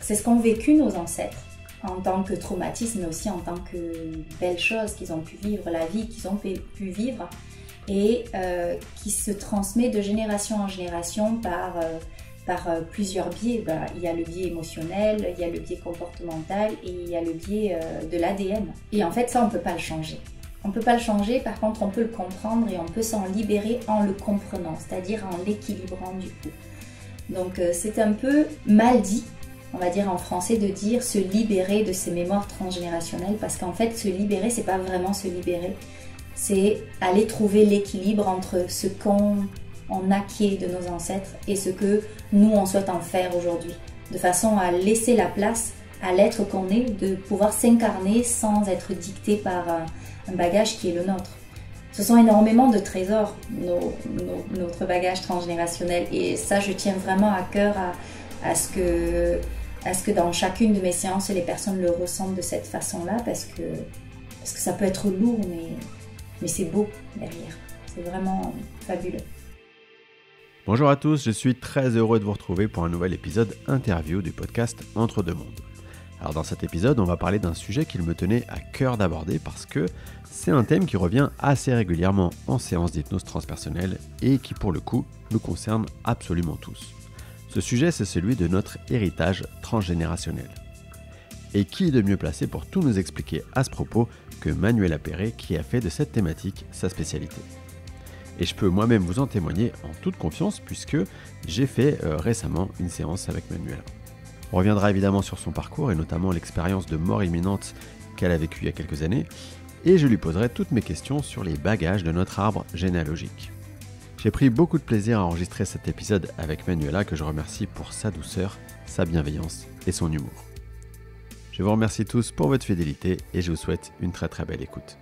c'est ce qu'ont vécu nos ancêtres en tant que traumatisme, mais aussi en tant que belle chose qu'ils ont pu vivre, la vie qu'ils ont pu vivre, et qui se transmet de génération en génération par plusieurs biais. Il y a le biais émotionnel, il y a le biais comportemental et il y a le biais de l'ADN. Et en fait, ça, on ne peut pas le changer. On ne peut pas le changer, par contre, on peut le comprendre et on peut s'en libérer en le comprenant, c'est-à-dire en l'équilibrant du coup. Donc, c'est un peu mal dit, on va dire en français, de dire se libérer de ces mémoires transgénérationnelles, parce qu'en fait, se libérer, c'est pas vraiment se libérer, c'est aller trouver l'équilibre entre ce qu'on acquiert de nos ancêtres et ce que nous, on souhaite en faire aujourd'hui, de façon à laisser la place à l'être qu'on est, de pouvoir s'incarner sans être dicté par un bagage qui est le nôtre. Ce sont énormément de trésors, notre bagage transgénérationnel, et ça, je tiens vraiment à cœur à ce que dans chacune de mes séances, les personnes le ressentent de cette façon-là, parce que ça peut être lourd, mais c'est beau derrière. C'est vraiment fabuleux. Bonjour à tous, je suis très heureux de vous retrouver pour un nouvel épisode interview du podcast Entre deux mondes. Alors dans cet épisode, on va parler d'un sujet qu'il me tenait à cœur d'aborder parce que c'est un thème qui revient assez régulièrement en séance d'hypnose transpersonnelle et qui pour le coup nous concerne absolument tous. Ce sujet, c'est celui de notre héritage transgénérationnel. Et qui est de mieux placé pour tout nous expliquer à ce propos que Manuela Perret, qui a fait de cette thématique sa spécialité. Et je peux moi-même vous en témoigner en toute confiance puisque j'ai fait récemment une séance avec Manuela. On reviendra évidemment sur son parcours et notamment l'expérience de mort imminente qu'elle a vécue il y a quelques années, et je lui poserai toutes mes questions sur les bagages de notre arbre généalogique. J'ai pris beaucoup de plaisir à enregistrer cet épisode avec Manuela, que je remercie pour sa douceur, sa bienveillance et son humour. Je vous remercie tous pour votre fidélité et je vous souhaite une très très belle écoute.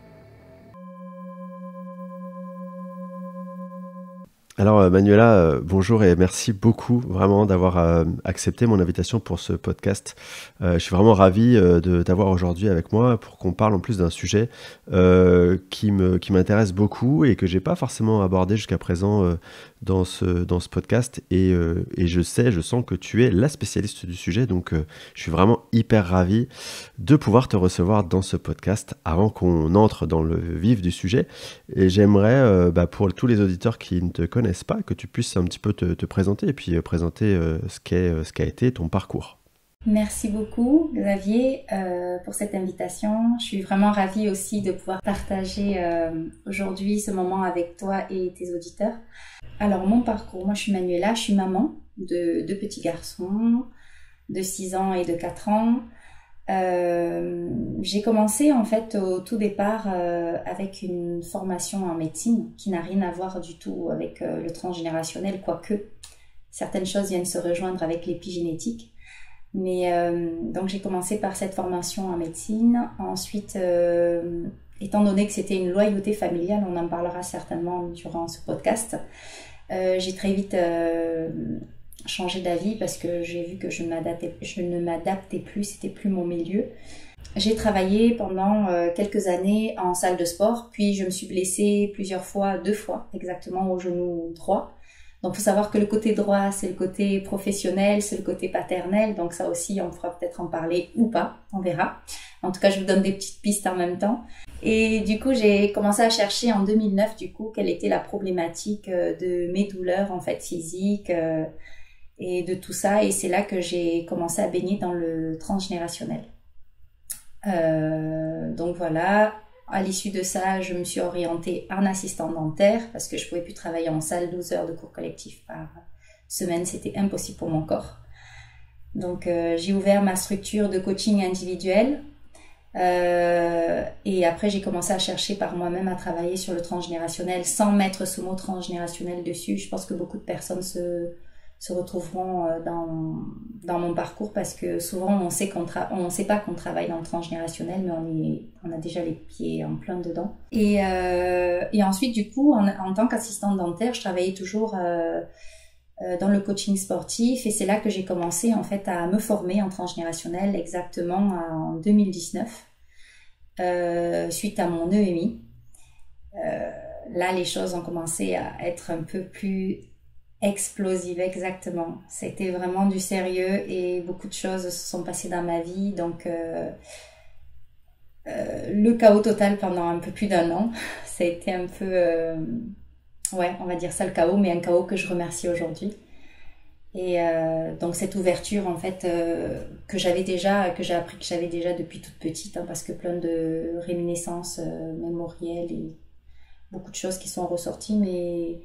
Alors Manuela, bonjour et merci beaucoup vraiment d'avoir accepté mon invitation pour ce podcast. Je suis vraiment ravi de t'avoir aujourd'hui avec moi pour qu'on parle en plus d'un sujet qui m'intéresse beaucoup et que j'ai pas forcément abordé jusqu'à présent dans ce podcast. Et je sens que tu es la spécialiste du sujet, donc je suis vraiment hyper ravi de pouvoir te recevoir dans ce podcast avant qu'on entre dans le vif du sujet. Et j'aimerais, pour tous les auditeurs qui ne te connaissent pas, que tu puisses un petit peu te présenter et puis présenter ce qu'a été ton parcours. Merci beaucoup Xavier pour cette invitation. Je suis vraiment ravie aussi de pouvoir partager aujourd'hui ce moment avec toi et tes auditeurs. Alors mon parcours, moi je suis Manuela, je suis maman de deux petits garçons de 6 ans et de 4 ans. J'ai commencé en fait au tout départ avec une formation en médecine qui n'a rien à voir du tout avec le transgénérationnel, quoique certaines choses viennent se rejoindre avec l'épigénétique. Mais donc j'ai commencé par cette formation en médecine. Ensuite, étant donné que c'était une loyauté familiale, on en parlera certainement durant ce podcast, j'ai très vite changé d'avis parce que j'ai vu que je ne m'adaptais plus, c'était plus mon milieu. J'ai travaillé pendant quelques années en salle de sport, puis je me suis blessée plusieurs fois, 2 fois exactement au genou droit. Donc il faut savoir que le côté droit, c'est le côté professionnel, c'est le côté paternel, donc ça aussi on pourra peut-être en parler ou pas, on verra. En tout cas, je vous donne des petites pistes en même temps. Et du coup, j'ai commencé à chercher en 2009 du coup quelle était la problématique de mes douleurs en fait physiques et de tout ça, et c'est là que j'ai commencé à baigner dans le transgénérationnel. Donc voilà, à l'issue de ça, je me suis orientée en assistant dentaire parce que je pouvais plus travailler en salle 12 heures de cours collectif par semaine, c'était impossible pour mon corps. Donc j'ai ouvert ma structure de coaching individuel et après j'ai commencé à chercher par moi-même à travailler sur le transgénérationnel sans mettre ce mot transgénérationnel dessus. Je pense que beaucoup de personnes se retrouveront dans mon parcours parce que souvent on sait pas qu'on travaille dans le transgénérationnel, mais on a déjà les pieds en plein dedans. Et ensuite du coup en tant qu'assistante dentaire, je travaillais toujours dans le coaching sportif, et c'est là que j'ai commencé en fait à me former en transgénérationnel exactement en 2019 suite à mon EMI. Là les choses ont commencé à être un peu plus Explosive, exactement. C'était vraiment du sérieux et beaucoup de choses se sont passées dans ma vie. Donc, le chaos total pendant un peu plus d'un an. Ça a été un peu, ouais, on va dire ça le chaos, mais un chaos que je remercie aujourd'hui. Et donc cette ouverture en fait que j'ai appris que j'avais déjà depuis toute petite, hein, parce que plein de réminiscences mémorielles et beaucoup de choses qui sont ressorties, mais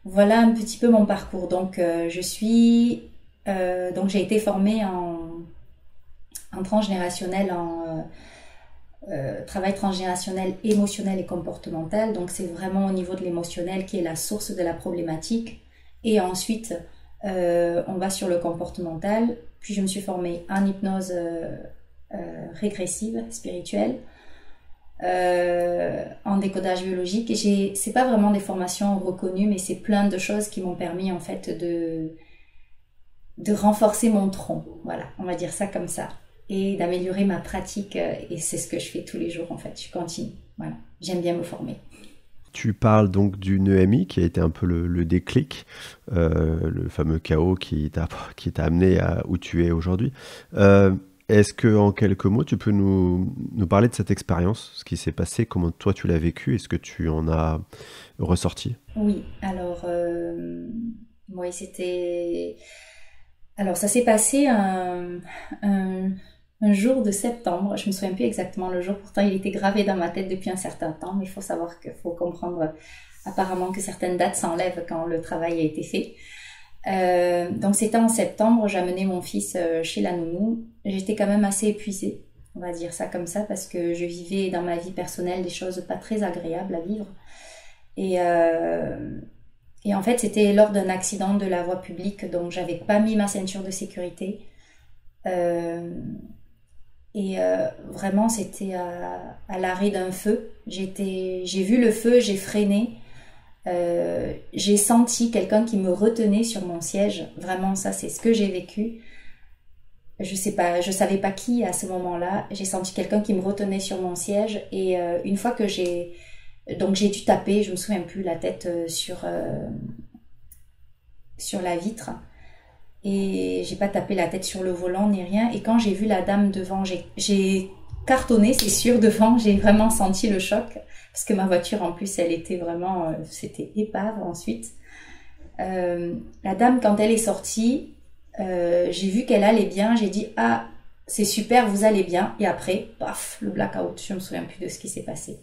voilà un petit peu mon parcours. Donc donc j'ai été formée en transgénérationnel, en travail transgénérationnel émotionnel et comportemental. Donc c'est vraiment au niveau de l'émotionnel qui est la source de la problématique. Et ensuite on va sur le comportemental. Puis je me suis formée en hypnose régressive, spirituelle, en décodage biologique. Et c'est pas vraiment des formations reconnues, mais c'est plein de choses qui m'ont permis en fait de renforcer mon tronc. Voilà, on va dire ça comme ça. Et d'améliorer ma pratique. Et c'est ce que je fais tous les jours en fait. Je continue. Voilà, j'aime bien me former. Tu parles donc d'une EMI qui a été un peu le déclic, le fameux chaos qui t'a amené à où tu es aujourd'hui. Est-ce que en quelques mots, tu peux nous parler de cette expérience, ce qui s'est passé, comment toi tu l'as vécu et ce que tu en as ressorti? Oui, alors, oui, c'était... Alors, ça s'est passé un jour de septembre. Je me souviens plus exactement le jour, pourtant il était gravé dans ma tête depuis un certain temps, mais il faut savoir qu'il faut comprendre apparemment que certaines dates s'enlèvent quand le travail a été fait. Donc c'était en septembre, j'amenais mon fils chez la nounou. J'étais quand même assez épuisée, on va dire ça comme ça, parce que je vivais dans ma vie personnelle des choses pas très agréables à vivre. Et en fait, c'était lors d'un accident de la voie publique, donc j'avais pas mis ma ceinture de sécurité. Vraiment, c'était à l'arrêt d'un feu. J'ai vu le feu, j'ai freiné. J'ai senti quelqu'un qui me retenait sur mon siège. Vraiment, ça, c'est ce que j'ai vécu. Je sais pas, je savais pas qui à ce moment-là. J'ai senti quelqu'un qui me retenait sur mon siège. Et une fois que j'ai dû taper, je me souviens plus, la tête sur la vitre. Et j'ai pas tapé la tête sur le volant ni rien. Et quand j'ai vu la dame devant, j'ai cartonné, c'est sûr, devant. J'ai vraiment senti le choc. Parce que ma voiture, en plus, elle était vraiment... c'était épave ensuite. La dame, quand elle est sortie, j'ai vu qu'elle allait bien. J'ai dit, ah, c'est super, vous allez bien. Et après, paf, le blackout. Je me souviens plus de ce qui s'est passé.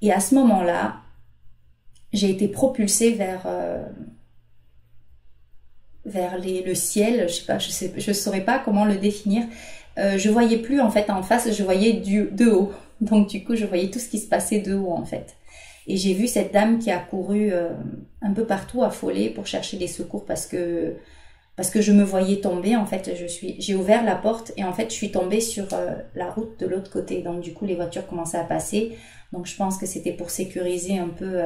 Et à ce moment-là, j'ai été propulsée vers le ciel. Je sais pas, je saurais pas comment le définir. Je voyais plus en fait en face, je voyais de haut. Donc du coup, je voyais tout ce qui se passait de haut en fait. Et j'ai vu cette dame qui a couru un peu partout affolée pour chercher des secours parce que je me voyais tomber en fait. J'ai ouvert la porte et en fait, je suis tombée sur la route de l'autre côté. Donc du coup, les voitures commençaient à passer. Donc je pense que c'était pour sécuriser un peu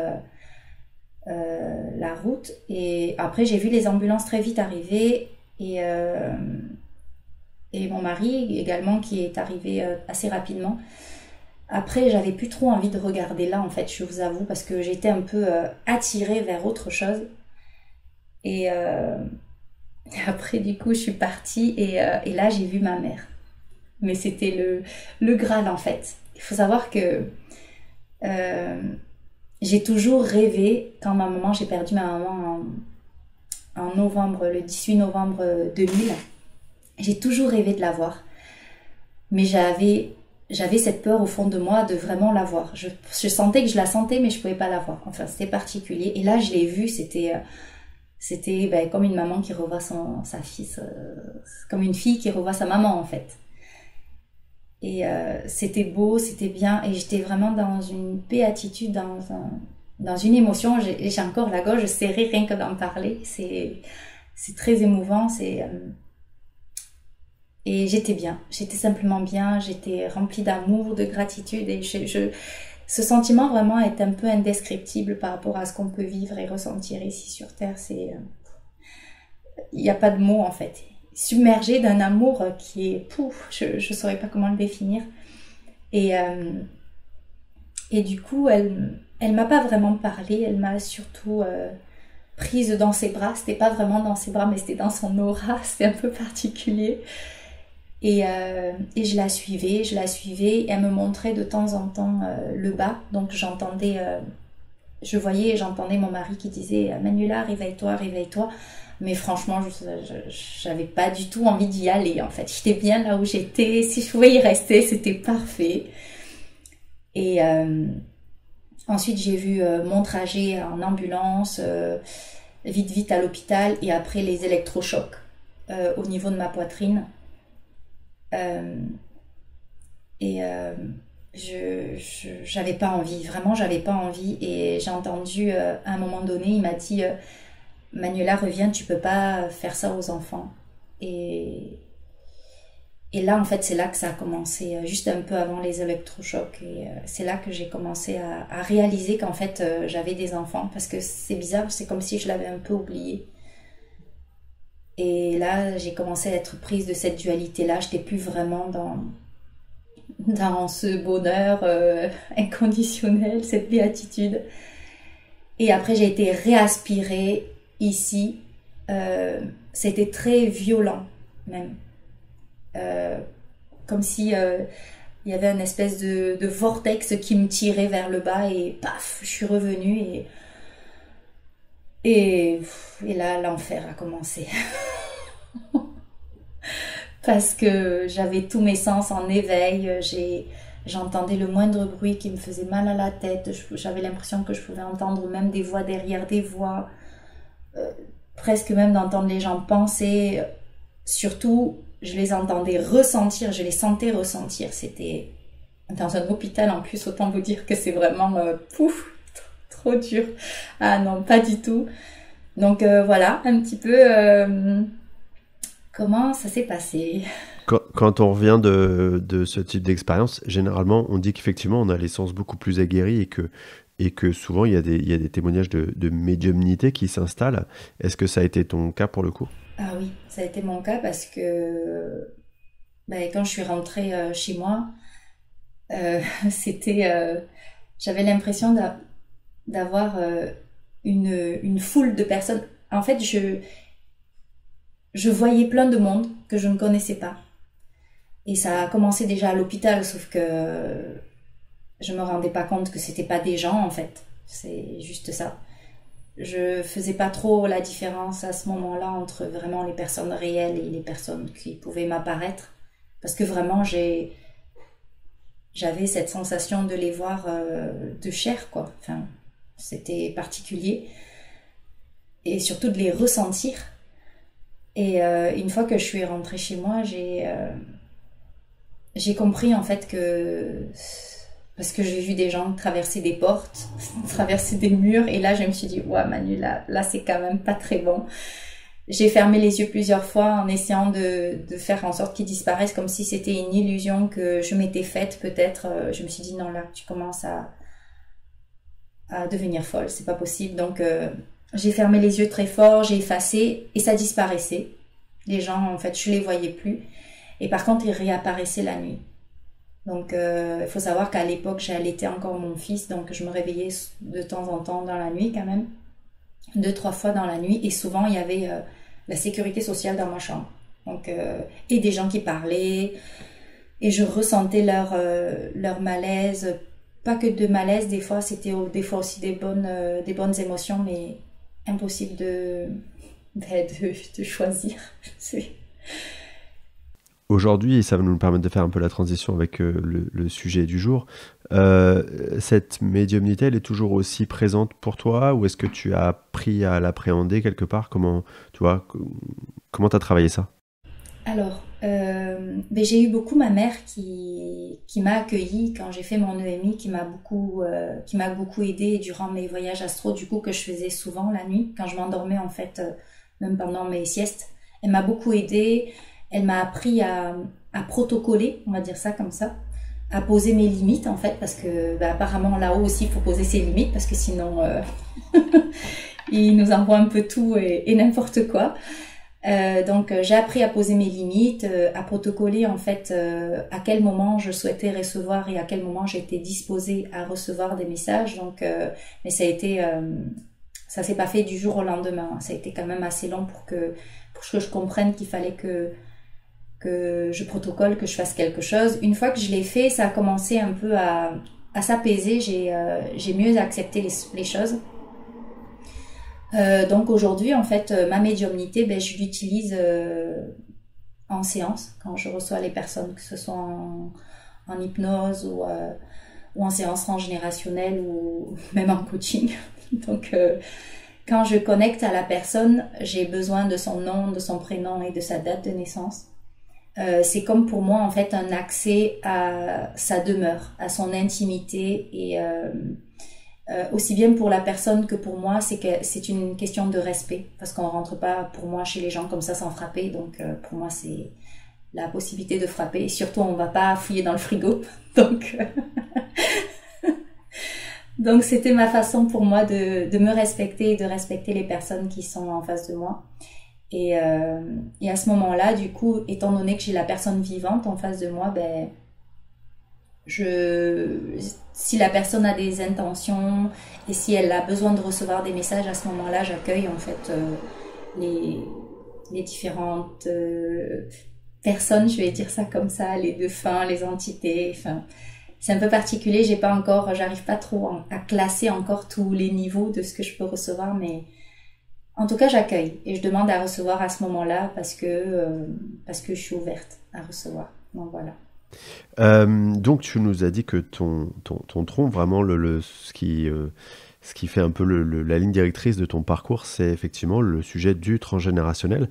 la route. Et après, j'ai vu les ambulances très vite arriver et mon mari également qui est arrivé assez rapidement. Après, j'avais plus trop envie de regarder là, en fait, je vous avoue, parce que j'étais un peu attirée vers autre chose. Et après, du coup, je suis partie et là, j'ai vu ma mère. Mais c'était le Graal, en fait. Il faut savoir que j'ai toujours rêvé, quand j'ai perdu ma maman en novembre, le 18 novembre 2000, j'ai toujours rêvé de la voir. Mais j'avais cette peur au fond de moi de vraiment la voir. Je sentais que je la sentais, mais je pouvais pas la voir. Enfin, c'était particulier. Et là, je l'ai vue, c'était comme une maman qui revoit sa fille, comme une fille qui revoit sa maman, en fait. Et c'était beau, c'était bien. Et j'étais vraiment dans une béatitude, dans une émotion. J'ai encore la gorge serrée rien que d'en parler. C'est très émouvant, et j'étais bien, j'étais simplement bien, j'étais remplie d'amour, de gratitude et ce sentiment vraiment est un peu indescriptible par rapport à ce qu'on peut vivre et ressentir ici sur Terre. Il n'y a pas de mots en fait. Submergé d'un amour qui est je saurais pas comment le définir. Et du coup, elle m'a pas vraiment parlé, elle m'a surtout prise dans ses bras. C'était pas vraiment dans ses bras, mais c'était dans son aura. C'était un peu particulier. Et je la suivais. Et elle me montrait de temps en temps le bas. Donc j'entendais, je voyais et j'entendais mon mari qui disait « Manuela, réveille-toi, réveille-toi ». Mais franchement, j'avais pas du tout envie d'y aller, en fait. J'étais bien là où j'étais. Si je pouvais y rester, c'était parfait. Et ensuite, j'ai vu mon trajet en ambulance, vite à l'hôpital, et après les électrochocs au niveau de ma poitrine. J'avais pas envie, vraiment, j'avais pas envie. Et j'ai entendu à un moment donné, il m'a dit Manuela, reviens, tu peux pas faire ça aux enfants. Et là, en fait, c'est là que ça a commencé, juste un peu avant les électrochocs. Et c'est là que j'ai commencé à réaliser qu'en fait, j'avais des enfants. Parce que c'est bizarre, c'est comme si je l'avais un peu oublié. Et là, j'ai commencé à être prise de cette dualité-là. Je n'étais plus vraiment dans ce bonheur inconditionnel, cette béatitude. Et après, j'ai été réaspirée ici. C'était très violent, même. Comme si il y avait une espèce de vortex qui me tirait vers le bas et paf, je suis revenue et là, l'enfer a commencé. Parce que j'avais tous mes sens en éveil, j'entendais le moindre bruit qui me faisait mal à la tête, j'avais l'impression que je pouvais entendre même des voix derrière des voix, presque même d'entendre les gens penser, surtout je les entendais ressentir, je les sentais ressentir, c'était dans un hôpital en plus, autant vous dire que c'est vraiment pouf, trop dur. Ah non, pas du tout. Donc voilà, un petit peu comment ça s'est passé. Quand on revient de ce type d'expérience, généralement, on dit qu'effectivement, on a les sens beaucoup plus aguerris et que souvent, il y a des témoignages de médiumnité qui s'installent. Est-ce que ça a été ton cas pour le coup? Ah oui, ça a été mon cas parce que quand je suis rentrée chez moi, j'avais l'impression d'avoir une foule de personnes. En fait, je voyais plein de monde que je ne connaissais pas. Et ça a commencé déjà à l'hôpital, sauf que je me rendais pas compte que c'était pas des gens, en fait. C'est juste ça. Je faisais pas trop la différence à ce moment-là entre vraiment les personnes réelles et les personnes qui pouvaient m'apparaître. Parce que vraiment, j'avais cette sensation de les voir de chair, quoi. Enfin, c'était particulier. Et surtout de les ressentir. Et une fois que je suis rentrée chez moi, j'ai compris en fait que... Parce que j'ai vu des gens traverser des portes, traverser des murs, et là je me suis dit, ouais Manu, là c'est quand même pas très bon. J'ai fermé les yeux plusieurs fois en essayant de faire en sorte qu'ils disparaissent, comme si c'était une illusion que je m'étais faite peut-être. Je me suis dit, non là, tu commences à devenir folle, c'est pas possible. Donc j'ai fermé les yeux très fort, j'ai effacé, et ça disparaissait. Les gens, en fait, je les voyais plus. Et par contre, ils réapparaissaient la nuit. Donc, il faut savoir qu'à l'époque, j'allaitais encore mon fils, donc je me réveillais de temps en temps dans la nuit quand même, 2-3 fois dans la nuit, et souvent il y avait la sécurité sociale dans ma chambre, donc et des gens qui parlaient, et je ressentais leur malaise, pas que de malaise, des fois c'était des fois aussi des bonnes émotions, mais impossible de choisir. Aujourd'hui, et ça va nous permettre de faire un peu la transition avec le sujet du jour, cette médiumnité, elle est toujours aussi présente pour toi, ou est-ce que tu as appris à l'appréhender quelque part? Comment tu as travaillé ça? Alors, j'ai eu beaucoup ma mère qui m'a accueillie quand j'ai fait mon EMI, qui m'a beaucoup aidée durant mes voyages astro, du coup que je faisais souvent la nuit, quand je m'endormais en fait, même pendant mes siestes. Elle m'a beaucoup aidée. Elle m'a appris à protocoler, on va dire ça comme ça, à poser mes limites en fait, parce que apparemment là-haut aussi il faut poser ses limites, parce que sinon il nous envoie un peu tout et n'importe quoi. Donc j'ai appris à poser mes limites, à protocoler en fait à quel moment je souhaitais recevoir et à quel moment j'étais disposée à recevoir des messages. Donc mais ça a été ça s'est pas fait du jour au lendemain. Ça a été quand même assez long pour que je comprenne qu'il fallait que je protocole, que je fasse quelque chose. Une fois que je l'ai fait, ça a commencé un peu à s'apaiser. J'ai mieux accepté les choses. Donc aujourd'hui, en fait, ma médiumnité, je l'utilise en séance, quand je reçois les personnes, que ce soit en hypnose ou en séance transgénérationnelle ou même en coaching. Donc quand je connecte à la personne, j'ai besoin de son nom, de son prénom et de sa date de naissance. C'est comme pour moi en fait un accès à sa demeure, à son intimité et aussi bien pour la personne que pour moi, c'est une question de respect parce qu'on rentre pas pour moi chez les gens comme ça sans frapper. Donc pour moi c'est la possibilité de frapper et surtout on va pas fouiller dans le frigo. Donc c'était ma façon pour moi de me respecter et de respecter les personnes qui sont en face de moi. Et à ce moment-là, du coup, étant donné que j'ai la personne vivante en face de moi, si la personne a des intentions et si elle a besoin de recevoir des messages, à ce moment-là, j'accueille en fait les différentes personnes, je vais dire ça comme ça, les défunts, les entités. Enfin, c'est un peu particulier. J'arrive pas trop à classer encore tous les niveaux de ce que je peux recevoir, mais en tout cas, j'accueille et je demande à recevoir à ce moment-là parce que je suis ouverte à recevoir. Donc voilà. Donc tu nous as dit que ton tronc, vraiment ce qui fait un peu la ligne directrice de ton parcours, c'est effectivement le sujet du transgénérationnel.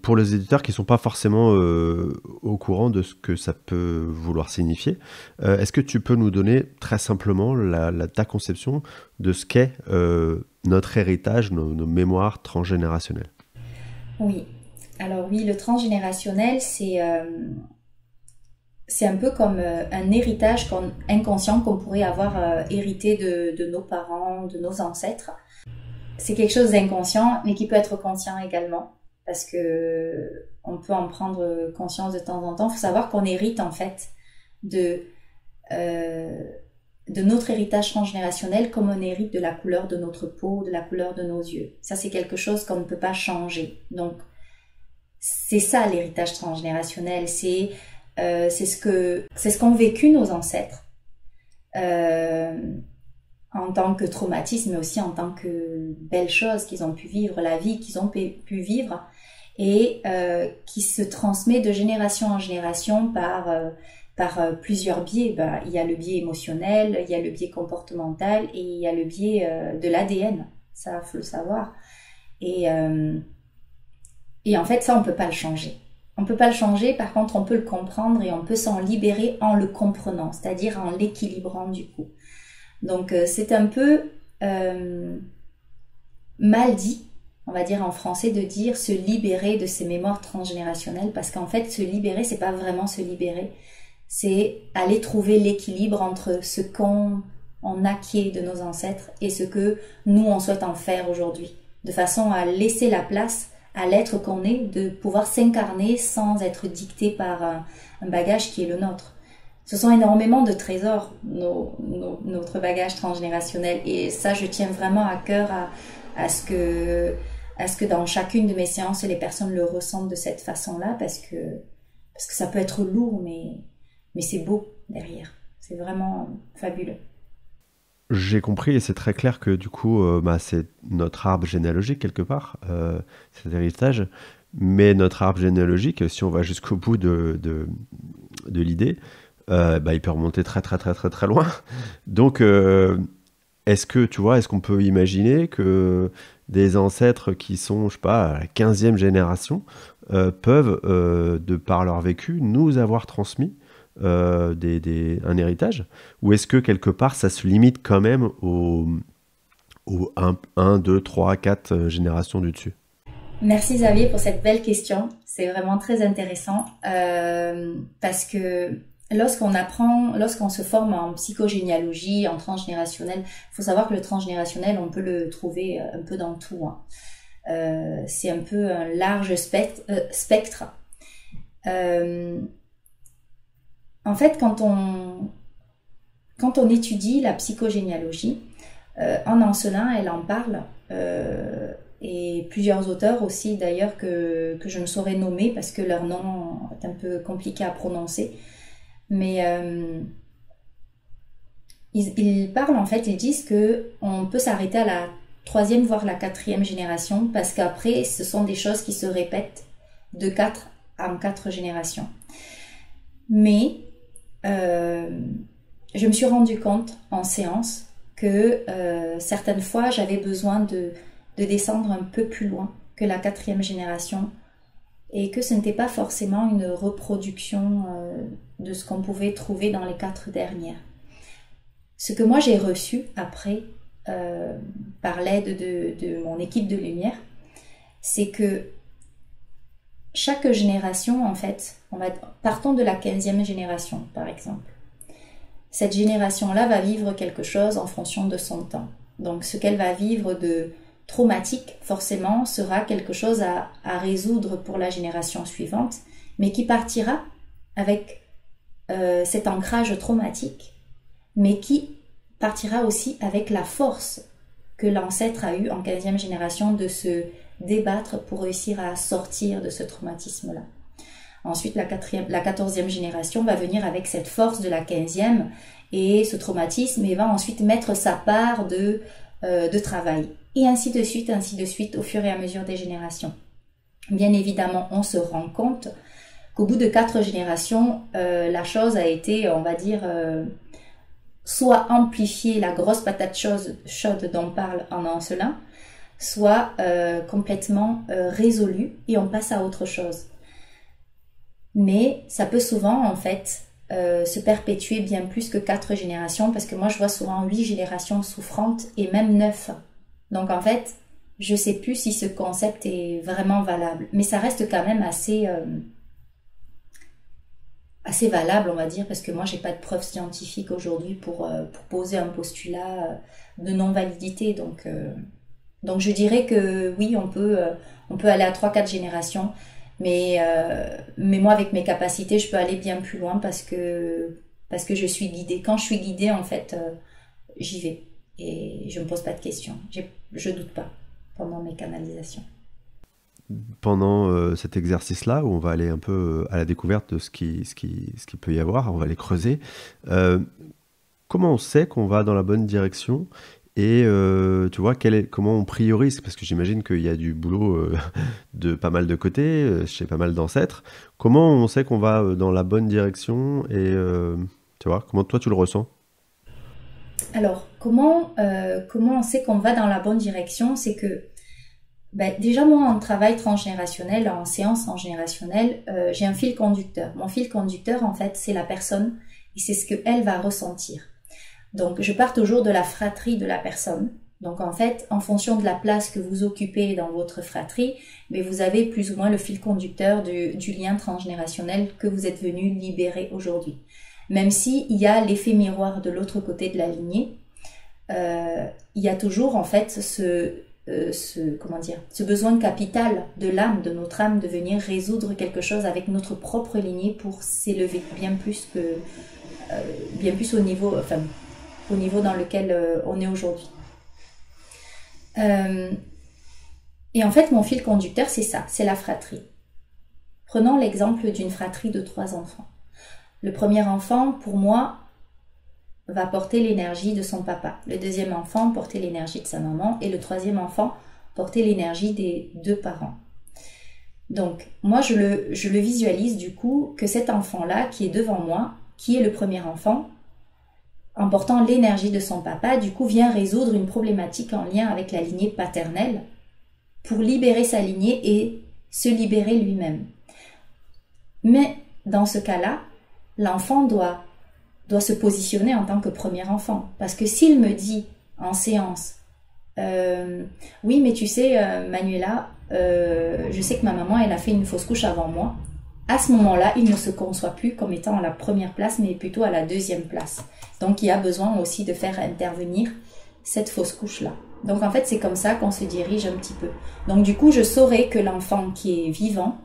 Pour les éditeurs qui ne sont pas forcément au courant de ce que ça peut vouloir signifier, est-ce que tu peux nous donner très simplement ta conception de ce qu'est notre héritage, nos mémoires transgénérationnelles? Oui. Alors oui, le transgénérationnel, c'est un peu comme un héritage inconscient qu'on pourrait avoir hérité de nos parents, de nos ancêtres. C'est quelque chose d'inconscient, mais qui peut être conscient également. Parce que on peut en prendre conscience de temps en temps. Il faut savoir qu'on hérite en fait de notre héritage transgénérationnel comme on hérite de la couleur de notre peau, de la couleur de nos yeux. Ça, c'est quelque chose qu'on ne peut pas changer. Donc, c'est ça l'héritage transgénérationnel. C'est ce qu'ont vécu nos ancêtres en tant que traumatisme, mais aussi en tant que belles choses qu'ils ont pu vivre, la vie qu'ils ont pu vivre, et qui se transmet de génération en génération par plusieurs biais. Il y a le biais émotionnel, il y a le biais comportemental et il y a le biais de l'ADN. Ça, faut le savoir. Et en fait, ça, on peut pas le changer. On peut pas le changer, par contre, on peut le comprendre et on peut s'en libérer en le comprenant, c'est-à-dire en l'équilibrant du coup. Donc c'est un peu mal dit, on va dire en français, de dire se libérer de ces mémoires transgénérationnelles, parce qu'en fait se libérer, c'est pas vraiment se libérer, c'est aller trouver l'équilibre entre ce qu'on acquiert de nos ancêtres et ce que nous on souhaite en faire aujourd'hui, de façon à laisser la place à l'être qu'on est, de pouvoir s'incarner sans être dicté par un bagage qui est le nôtre. Ce sont énormément de trésors, notre bagage transgénérationnel. Et ça, je tiens vraiment à cœur à ce que dans chacune de mes séances, les personnes le ressentent de cette façon-là, parce que ça peut être lourd, mais c'est beau derrière. C'est vraiment fabuleux. J'ai compris, et c'est très clair que du coup, c'est notre arbre généalogique quelque part, cet héritage. Mais notre arbre généalogique, si on va jusqu'au bout de l'idée, il peut remonter très très très très très loin. Donc, est-ce qu'on peut imaginer que des ancêtres qui sont, je sais pas, à la 15e génération, peuvent, de par leur vécu, nous avoir transmis un héritage? Ou est-ce que quelque part ça se limite quand même aux 1, 2, 3, 4 générations du dessus? Merci Xavier pour cette belle question. C'est vraiment très intéressant parce que lorsqu'on se forme en psychogénéalogie, en transgénérationnel, il faut savoir que le transgénérationnel, on peut le trouver un peu dans tout. C'est un peu un large spectre. En fait, quand on étudie la psychogénéalogie, En Ancelin, elle en parle, et plusieurs auteurs aussi d'ailleurs que je ne saurais nommer parce que leur nom est un peu compliqué à prononcer. Mais ils parlent en fait, ils disent qu'on peut s'arrêter à la 3e voire la 4e génération parce qu'après ce sont des choses qui se répètent de 4 en 4 générations. Mais je me suis rendu compte en séance que certaines fois j'avais besoin de descendre un peu plus loin que la 4e génération et que ce n'était pas forcément une reproduction de ce qu'on pouvait trouver dans les 4 dernières. Ce que moi j'ai reçu après par l'aide de mon équipe de lumière, c'est que chaque génération, en fait, partons de la 15e génération par exemple. Cette génération-là va vivre quelque chose en fonction de son temps. Donc ce qu'elle va vivre de traumatique, forcément, sera quelque chose à résoudre pour la génération suivante, mais qui partira avec cet ancrage traumatique, mais qui partira aussi avec la force que l'ancêtre a eue en 15e génération de se débattre pour réussir à sortir de ce traumatisme-là. Ensuite, la 14e génération va venir avec cette force de la 15e et ce traumatisme et va ensuite mettre sa part de travail. Et ainsi de suite, au fur et à mesure des générations. Bien évidemment, on se rend compte qu'au bout de 4 générations, la chose a été, on va dire, soit amplifiée, la grosse patate chaude dont parle en Ancelin, soit complètement résolue et on passe à autre chose. Mais ça peut souvent, en fait, se perpétuer bien plus que 4 générations, parce que moi, je vois souvent 8 générations souffrantes et même 9. Donc, en fait, je ne sais plus si ce concept est vraiment valable. Mais ça reste quand même assez valable, on va dire, parce que moi, je n'ai pas de preuves scientifiques aujourd'hui pour poser un postulat de non-validité. Donc, je dirais que oui, on peut aller à 3-4 générations. Mais moi, avec mes capacités, je peux aller bien plus loin parce que je suis guidée. Quand je suis guidée, en fait, j'y vais. Et je ne me pose pas de questions. Je ne doute pas pendant mes canalisations. Pendant cet exercice-là, où on va aller un peu à la découverte de ce qui peut y avoir, on va les creuser, comment on sait qu'on va dans la bonne direction ? Et tu vois, comment on priorise? Parce que j'imagine qu'il y a du boulot de pas mal de côtés, chez pas mal d'ancêtres. Comment on sait qu'on va dans la bonne direction? Et tu vois, comment toi tu le ressens? Alors, comment on sait qu'on va dans la bonne direction? C'est que, déjà moi en travail transgénérationnel, en séance transgénérationnelle, j'ai un fil conducteur. Mon fil conducteur, en fait, c'est la personne et c'est ce qu'elle va ressentir. Donc, je pars toujours de la fratrie de la personne. Donc, en fait, en fonction de la place que vous occupez dans votre fratrie, mais vous avez plus ou moins le fil conducteur du lien transgénérationnel que vous êtes venu libérer aujourd'hui. Même s'il y a l'effet miroir de l'autre côté de la lignée, il y a toujours, en fait, ce besoin capital de l'âme, de notre âme, de venir résoudre quelque chose avec notre propre lignée pour s'élever bien plus au niveau, au niveau dans lequel on est aujourd'hui. Et en fait, mon fil conducteur, c'est ça, c'est la fratrie. Prenons l'exemple d'une fratrie de 3 enfants. Le premier enfant, pour moi, va porter l'énergie de son papa. Le deuxième enfant, porter l'énergie de sa maman. Et le troisième enfant, porter l'énergie des 2 parents. Donc, moi, je le visualise du coup que cet enfant-là, qui est devant moi, qui est le premier enfant, en portant l'énergie de son papa, du coup, vient résoudre une problématique en lien avec la lignée paternelle pour libérer sa lignée et se libérer lui-même. Mais dans ce cas-là, l'enfant doit se positionner en tant que premier enfant. Parce que s'il me dit en séance, oui, mais tu sais, Manuela, je sais que ma maman, elle a fait une fausse couche avant moi. À ce moment-là, il ne se conçoit plus comme étant à la première place, mais plutôt à la 2e place. Donc, il y a besoin aussi de faire intervenir cette fausse couche-là. Donc, en fait, c'est comme ça qu'on se dirige un petit peu. Donc, du coup, je saurais que l'enfant qui est vivant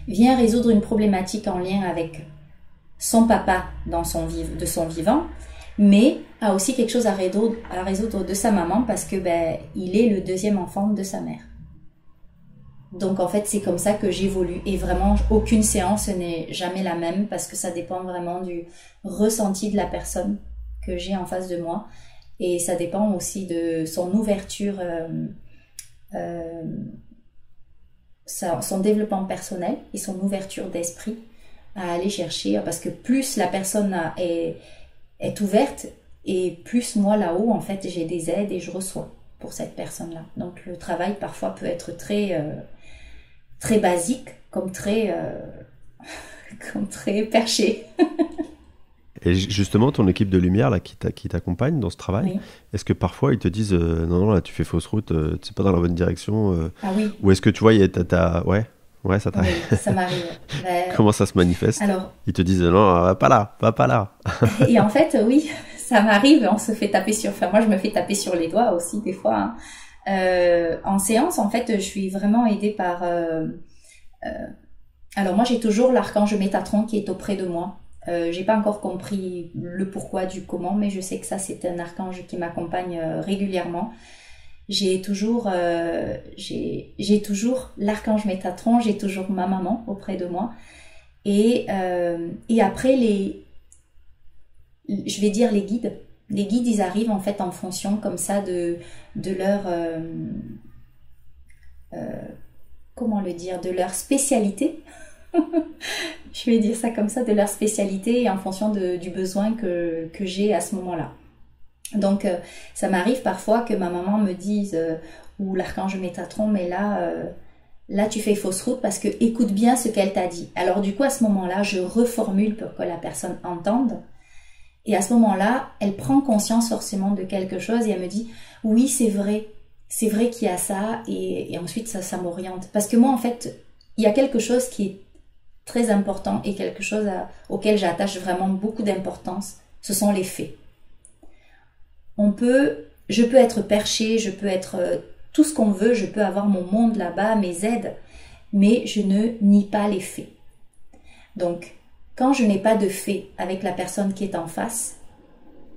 vient résoudre une problématique en lien avec son papa de son vivant mais a aussi quelque chose à résoudre de sa maman parce que il est le deuxième enfant de sa mère. Donc en fait c'est comme ça que j'évolue et vraiment aucune séance n'est jamais la même parce que ça dépend vraiment du ressenti de la personne que j'ai en face de moi et ça dépend aussi de son ouverture, son développement personnel et son ouverture d'esprit à aller chercher parce que plus la personne est ouverte et plus moi là-haut en fait j'ai des aides et je reçois pour cette personne-là. Donc le travail parfois peut être très basique, comme très perché. Et justement, ton équipe de lumière là, qui t'accompagne dans ce travail, Oui. est-ce que parfois ils te disent non, là tu fais fausse route, tu n'es pas dans la bonne direction Ah oui. Ou est-ce que tu vois, ouais, ça t'arrive. Oui, ça m'arrive. Comment ça se manifeste? Alors, ils te disent non, va pas là. et en fait, oui, ça m'arrive, on se fait taper moi je me fais taper sur les doigts aussi des fois. En séance, en fait, je suis vraiment aidée par... alors moi, j'ai toujours l'archange Métatron qui est auprès de moi. J'ai pas encore compris le pourquoi du comment, mais je sais que ça, c'est un archange qui m'accompagne régulièrement. J'ai toujours l'archange Métatron, j'ai toujours ma maman auprès de moi. Et après, je vais dire les guides. Les guides, ils arrivent en fait en fonction comme ça de leur comment le dire, de leur spécialité. Je vais dire ça comme ça, de leur spécialité et en fonction du besoin que j'ai à ce moment-là. Donc ça m'arrive parfois que ma maman me dise ou l'archange Métatron, mais là tu fais fausse route parce que écoute bien ce qu'elle t'a dit. Alors du coup à ce moment-là, je reformule pour que la personne entende. Et à ce moment-là, elle prend conscience forcément de quelque chose et elle me dit « Oui, c'est vrai qu'il y a ça. » Et ensuite, ça m'oriente. Parce que moi, en fait, il y a quelque chose qui est très important et quelque chose auquel j'attache vraiment beaucoup d'importance. Ce sont les faits. Je peux être perché, je peux être tout ce qu'on veut, je peux avoir mon monde là-bas, mes aides, mais je ne nie pas les faits. Donc, quand je n'ai pas de fait avec la personne qui est en face,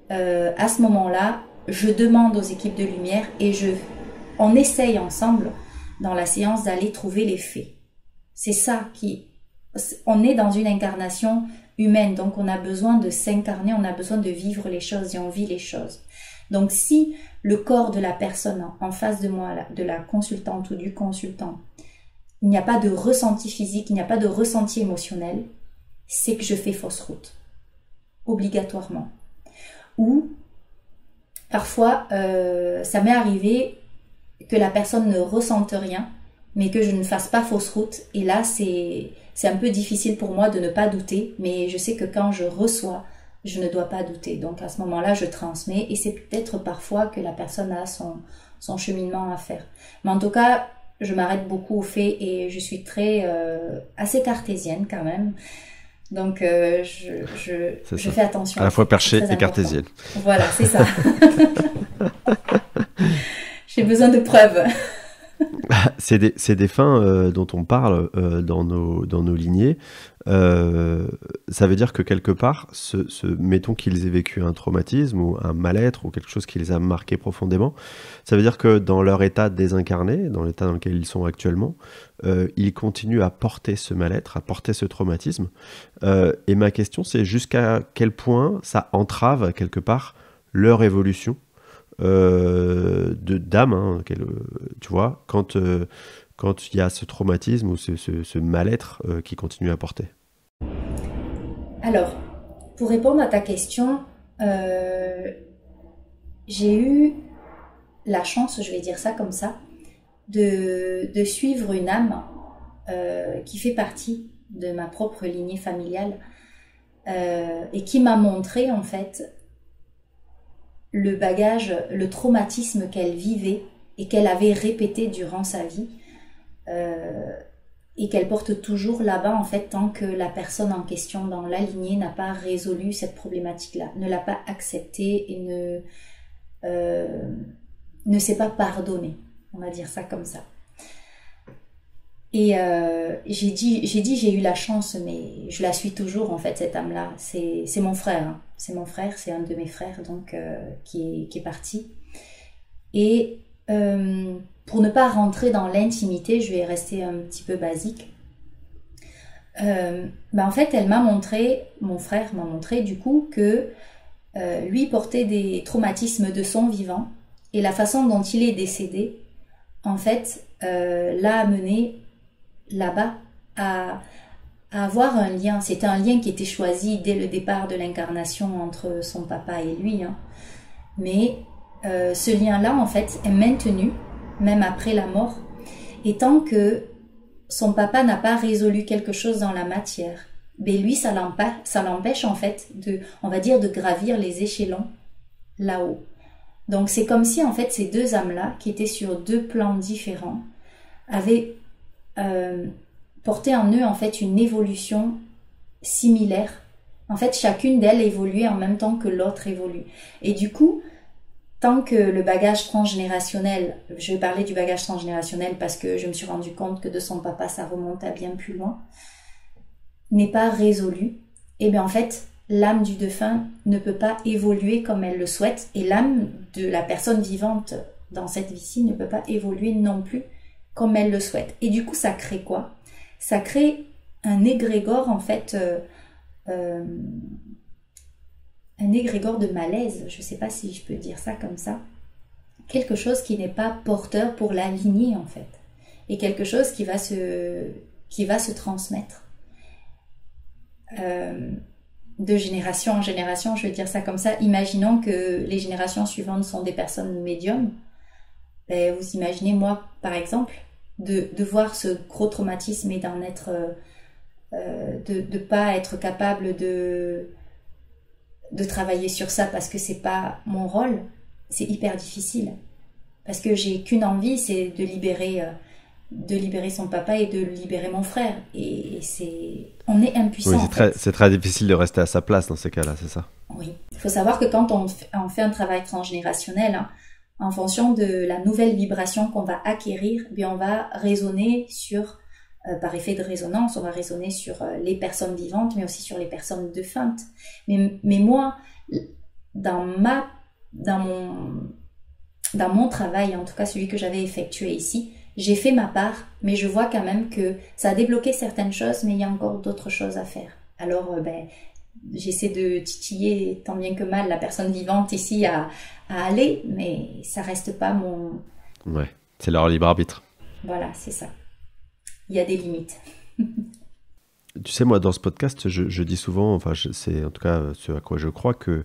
à ce moment-là, je demande aux équipes de lumière et on essaye ensemble dans la séance d'aller trouver les faits. C'est ça on est dans une incarnation humaine, donc on a besoin de s'incarner, on a besoin de vivre les choses et on vit les choses. Donc si le corps de la personne en face de moi, de la consultante ou du consultant, il n'y a pas de ressenti physique, il n'y a pas de ressenti émotionnel, c'est que je fais fausse route, obligatoirement. Ou parfois, ça m'est arrivé que la personne ne ressente rien, mais que je ne fasse pas fausse route. Et là, c'est un peu difficile pour moi de ne pas douter, mais je sais que quand je reçois, je ne dois pas douter. Donc à ce moment-là, je transmets et c'est peut-être parfois que la personne a son cheminement à faire. Mais en tout cas, je m'arrête beaucoup aux faits et je suis assez cartésienne quand même. Donc, je fais attention. À la fois perché et cartésienne. Voilà, c'est ça. J'ai besoin de preuves. C'est des fins dont on parle dans nos lignées. Ça veut dire que quelque part, mettons qu'ils aient vécu un traumatisme ou un mal-être ou quelque chose qui les a marqués profondément, ça veut dire que dans leur état désincarné, dans l'état dans lequel ils sont actuellement, ils continuent à porter ce mal-être, à porter ce traumatisme. Et ma question, c'est jusqu'à quel point ça entrave quelque part leur évolution d'âme, hein, tu vois, quand il y a ce traumatisme ou ce mal-être qui continue à porter. Alors, pour répondre à ta question, j'ai eu la chance, je vais dire ça comme ça, de suivre une âme qui fait partie de ma propre lignée familiale et qui m'a montré en fait le bagage, le traumatisme qu'elle vivait et qu'elle avait répété durant sa vie et qu'elle porte toujours là-bas en fait tant que la personne en question dans la lignée n'a pas résolu cette problématique-là, ne l'a pas acceptée et ne s'est pas pardonnée, on va dire ça comme ça. Et j'ai eu la chance, mais je la suis toujours en fait, cette âme-là. C'est mon frère, hein. C'est mon frère, c'est un de mes frères donc qui est parti. Et pour ne pas rentrer dans l'intimité, je vais rester un petit peu basique. En fait, mon frère m'a montré du coup que lui portait des traumatismes de son vivant et la façon dont il est décédé, en fait, l'a amené là-bas à avoir un lien. C'était un lien qui était choisi dès le départ de l'incarnation entre son papa et lui, hein. Mais ce lien-là, en fait, est maintenu, même après la mort, et tant que son papa n'a pas résolu quelque chose dans la matière, ben lui, ça l'empêche, en fait, on va dire, de gravir les échelons là-haut. Donc, c'est comme si, en fait, ces deux âmes-là, qui étaient sur deux plans différents, avaient porté en eux, en fait, une évolution similaire. En fait, chacune d'elles évoluait en même temps que l'autre évolue. Et du coup, tant que le bagage transgénérationnel, je vais parler du bagage transgénérationnel parce que je me suis rendu compte que de son papa, ça remonte à bien plus loin, n'est pas résolu, et bien en fait, l'âme du défunt ne peut pas évoluer comme elle le souhaite, et l'âme de la personne vivante dans cette vie-ci ne peut pas évoluer non plus comme elle le souhaite. Et du coup, ça crée quoi? Ça crée un égrégore, en fait, un égrégore de malaise, je ne sais pas si je peux dire ça comme ça, quelque chose qui n'est pas porteur pour la lignée, en fait, et quelque chose qui va se transmettre. De génération en génération, je vais dire ça comme ça. Imaginons que les générations suivantes sont des personnes médiums. Ben, vous imaginez, moi, par exemple, de voir ce gros traumatisme et d'en être, de pas être capable de travailler sur ça parce que c'est pas mon rôle, c'est hyper difficile. Parce que j'ai qu'une envie, c'est de libérer son papa et de libérer mon frère. Et on est impuissant. Oui, c'est très difficile de rester à sa place dans ces cas-là, c'est ça? Oui. Il faut savoir que quand on fait un travail transgénérationnel, hein, en fonction de la nouvelle vibration qu'on va acquérir, bien on va résonner sur, par effet de résonance, on va résonner sur les personnes vivantes, mais aussi sur les personnes défuntes. Mais moi, dans mon travail, en tout cas celui que j'avais effectué ici, j'ai fait ma part, mais je vois quand même que ça a débloqué certaines choses, mais il y a encore d'autres choses à faire. Alors, j'essaie de titiller tant bien que mal la personne vivante ici à aller, mais ça reste pas mon... Ouais, c'est leur libre arbitre. Voilà, c'est ça. Il y a des limites. Tu sais, moi, dans ce podcast, je dis souvent, enfin, c'est en tout cas ce à quoi je crois, que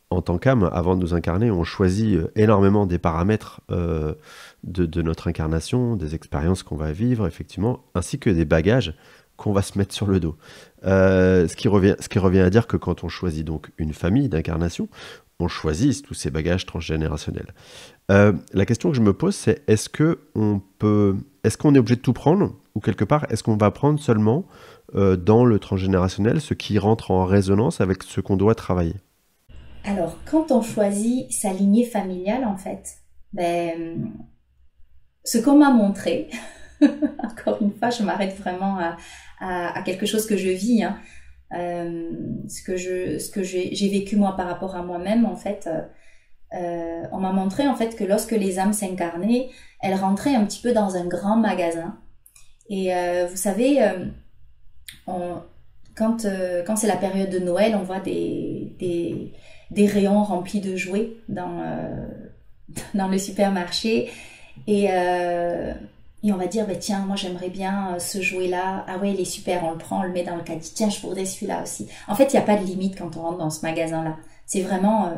en tant qu'âme, avant de nous incarner, on choisit énormément des paramètres de notre incarnation, des expériences qu'on va vivre, effectivement, ainsi que des bagages qu'on va se mettre sur le dos. Ce qui revient à dire que quand on choisit donc une famille d'incarnation, on choisit tous ces bagages transgénérationnels. La question que je me pose, c'est est-ce qu'on est obligé de tout prendre, ou quelque part, est-ce qu'on va prendre seulement dans le transgénérationnel ce qui rentre en résonance avec ce qu'on doit travailler? Alors, quand on choisit sa lignée familiale, en fait, ce qu'on m'a montré, encore une fois, je m'arrête vraiment à quelque chose que je vis, hein, ce que j'ai vécu moi par rapport à moi-même, en fait, on m'a montré en fait que lorsque les âmes s'incarnaient, elles rentraient un petit peu dans un grand magasin. Et vous savez, quand c'est la période de Noël, on voit des rayons remplis de jouets dans le supermarché, et on va dire, tiens, moi j'aimerais bien ce jouet-là, ah ouais, il est super, on le prend, on le met dans le caddie, tiens, je voudrais celui-là aussi. En fait, il n'y a pas de limite quand on rentre dans ce magasin-là, c'est vraiment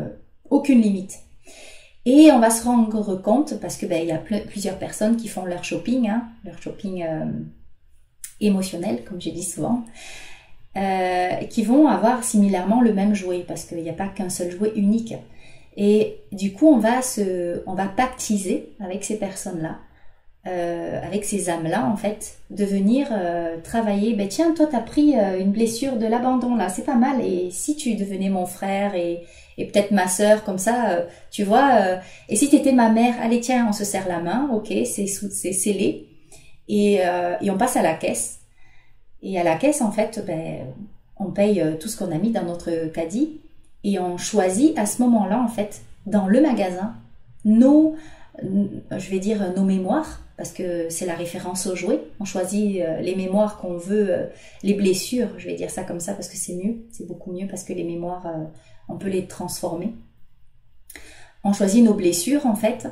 aucune limite. Et on va se rendre compte, parce que il y a plusieurs personnes qui font leur shopping, hein, leur shopping émotionnel, comme j'ai dit souvent, qui vont avoir similairement le même jouet, parce qu'il n'y a pas qu'un seul jouet unique. Et du coup, on va pactiser avec ces personnes-là, avec ces âmes-là, en fait, de venir travailler. Tiens, toi, t'as pris une blessure de l'abandon, là, c'est pas mal. Et si tu devenais mon frère et peut-être ma sœur, comme ça, tu vois, et si t'étais ma mère, allez, tiens, on se serre la main, ok, c'est scellé. et on passe à la caisse. Et à la caisse, en fait, on paye tout ce qu'on a mis dans notre caddie et on choisit à ce moment-là, en fait, dans le magasin, nos mémoires, parce que c'est la référence au jouet. On choisit les mémoires qu'on veut, les blessures, je vais dire ça comme ça parce que c'est mieux, c'est beaucoup mieux parce que les mémoires, on peut les transformer. On choisit nos blessures, en fait,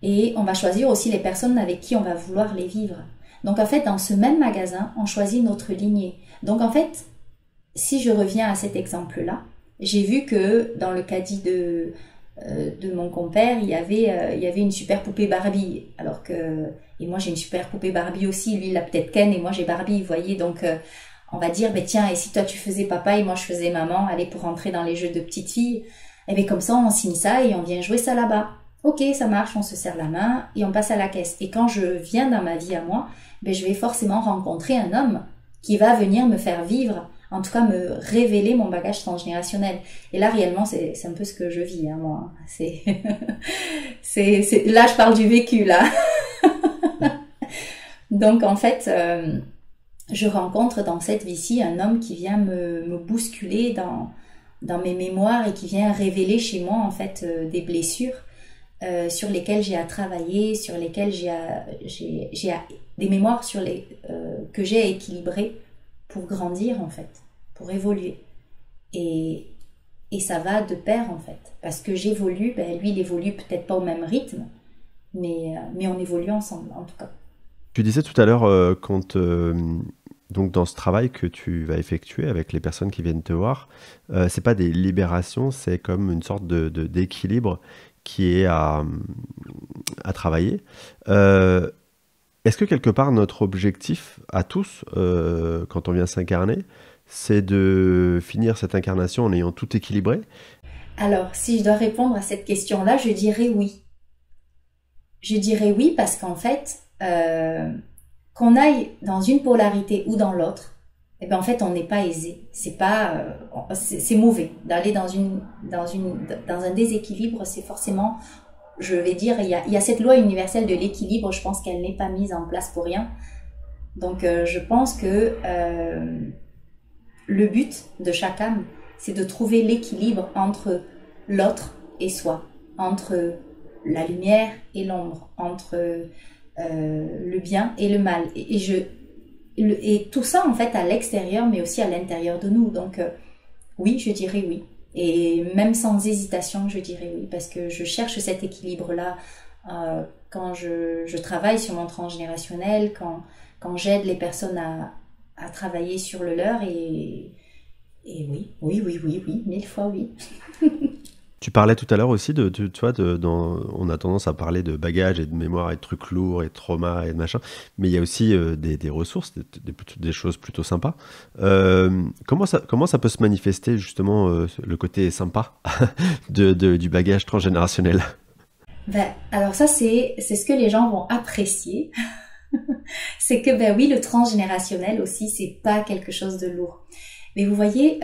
et on va choisir aussi les personnes avec qui on va vouloir les vivre. Donc en fait, dans ce même magasin, on choisit notre lignée. Donc en fait, si je reviens à cet exemple-là, j'ai vu que dans le caddie de mon compère, il y avait une super poupée Barbie. Et moi j'ai une super poupée Barbie aussi, lui il a peut-être Ken et moi j'ai Barbie, vous voyez. Donc on va dire, tiens, et si toi tu faisais papa et moi je faisais maman, allez, pour rentrer dans les jeux de petites filles, et bien comme ça on signe ça et on vient jouer ça là-bas. Ok, ça marche, on se serre la main et on passe à la caisse. Et quand je viens dans ma vie à moi, je vais forcément rencontrer un homme qui va venir me faire vivre, en tout cas me révéler mon bagage transgénérationnel. Et là, réellement, c'est un peu ce que je vis, moi. Là, je parle du vécu, là. Donc, en fait, je rencontre dans cette vie-ci un homme qui vient me bousculer dans mes mémoires et qui vient révéler chez moi, en fait, des blessures sur lesquelles j'ai à travailler, sur lesquelles j'ai des mémoires que j'ai à équilibrer pour grandir, en fait, pour évoluer. Et ça va de pair, en fait. Parce que j'évolue, lui, il évolue peut-être pas au même rythme, mais on évolue ensemble, en tout cas. Tu disais tout à l'heure, donc dans ce travail que tu vas effectuer avec les personnes qui viennent te voir, c'est pas des libérations, c'est comme une sorte d'équilibre qui est à travailler. Est-ce que quelque part notre objectif à tous, quand on vient s'incarner, c'est de finir cette incarnation en ayant tout équilibré? Alors, si je dois répondre à cette question-là, je dirais oui. Je dirais oui parce qu'en fait, qu'on aille dans une polarité ou dans l'autre, en fait, on n'est pas aisé. C'est mauvais d'aller dans un déséquilibre. C'est forcément, je vais dire, il y a cette loi universelle de l'équilibre. Je pense qu'elle n'est pas mise en place pour rien. Donc, je pense que le but de chaque âme, c'est de trouver l'équilibre entre l'autre et soi, entre la lumière et l'ombre, entre le bien et le mal. Et tout ça, en fait, à l'extérieur, mais aussi à l'intérieur de nous. Donc, oui, je dirais oui. Et même sans hésitation, je dirais oui, parce que je cherche cet équilibre-là quand je travaille sur mon transgénérationnel, quand j'aide les personnes à travailler sur le leur. Et oui, 1000 fois oui. Tu parlais tout à l'heure aussi on a tendance à parler de bagages et de mémoire et de trucs lourds et de traumas et de machin, mais il y a aussi des ressources, des choses plutôt sympas. Comment ça peut se manifester justement le côté sympa du bagage transgénérationnel? Alors ça, c'est ce que les gens vont apprécier. C'est que oui, le transgénérationnel aussi, c'est pas quelque chose de lourd. Mais vous voyez,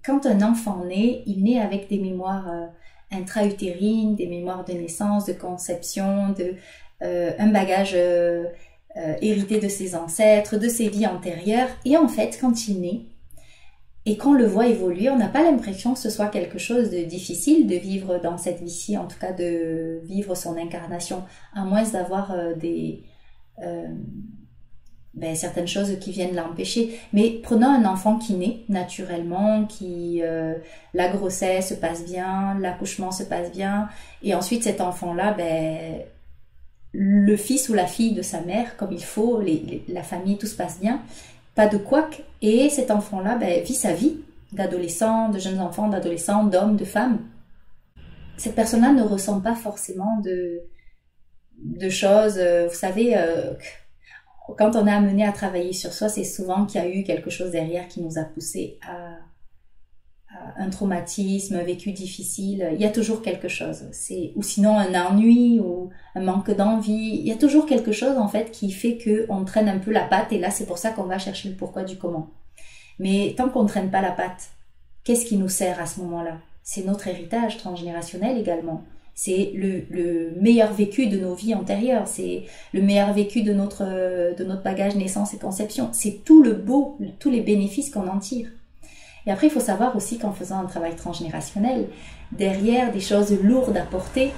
quand un enfant naît, il naît avec des mémoires intra-utérines, des mémoires de naissance, de conception, un bagage hérité de ses ancêtres, de ses vies antérieures. Et en fait, quand il naît et qu'on le voit évoluer, on n'a pas l'impression que ce soit quelque chose de difficile de vivre dans cette vie-ci, en tout cas de vivre son incarnation, à moins d'avoir certaines choses qui viennent l'empêcher. Mais prenons un enfant qui naît naturellement, la grossesse se passe bien, l'accouchement se passe bien, et ensuite cet enfant-là, le fils ou la fille de sa mère, comme il faut, la famille, tout se passe bien, pas de couac, et cet enfant-là vit sa vie d'adolescent, de jeunes enfants, d'adolescents, d'hommes, de femmes. Cette personne-là ne ressent pas forcément de choses, vous savez, quand on est amené à travailler sur soi, c'est souvent qu'il y a eu quelque chose derrière qui nous a poussé à un traumatisme, un vécu difficile. Il y a toujours quelque chose. Ou sinon un ennui ou un manque d'envie. Il y a toujours quelque chose en fait qui fait qu'on traîne un peu la patte, et là c'est pour ça qu'on va chercher le pourquoi du comment. Mais tant qu'on ne traîne pas la patte, qu'est-ce qui nous sert à ce moment-là? C'est notre héritage transgénérationnel également. c'est le meilleur vécu de nos vies antérieures, c'est le meilleur vécu de notre bagage naissance et conception. C'est tout le beau, tous les bénéfices qu'on en tire. Et après, il faut savoir aussi qu'en faisant un travail transgénérationnel, derrière des choses lourdes à porter,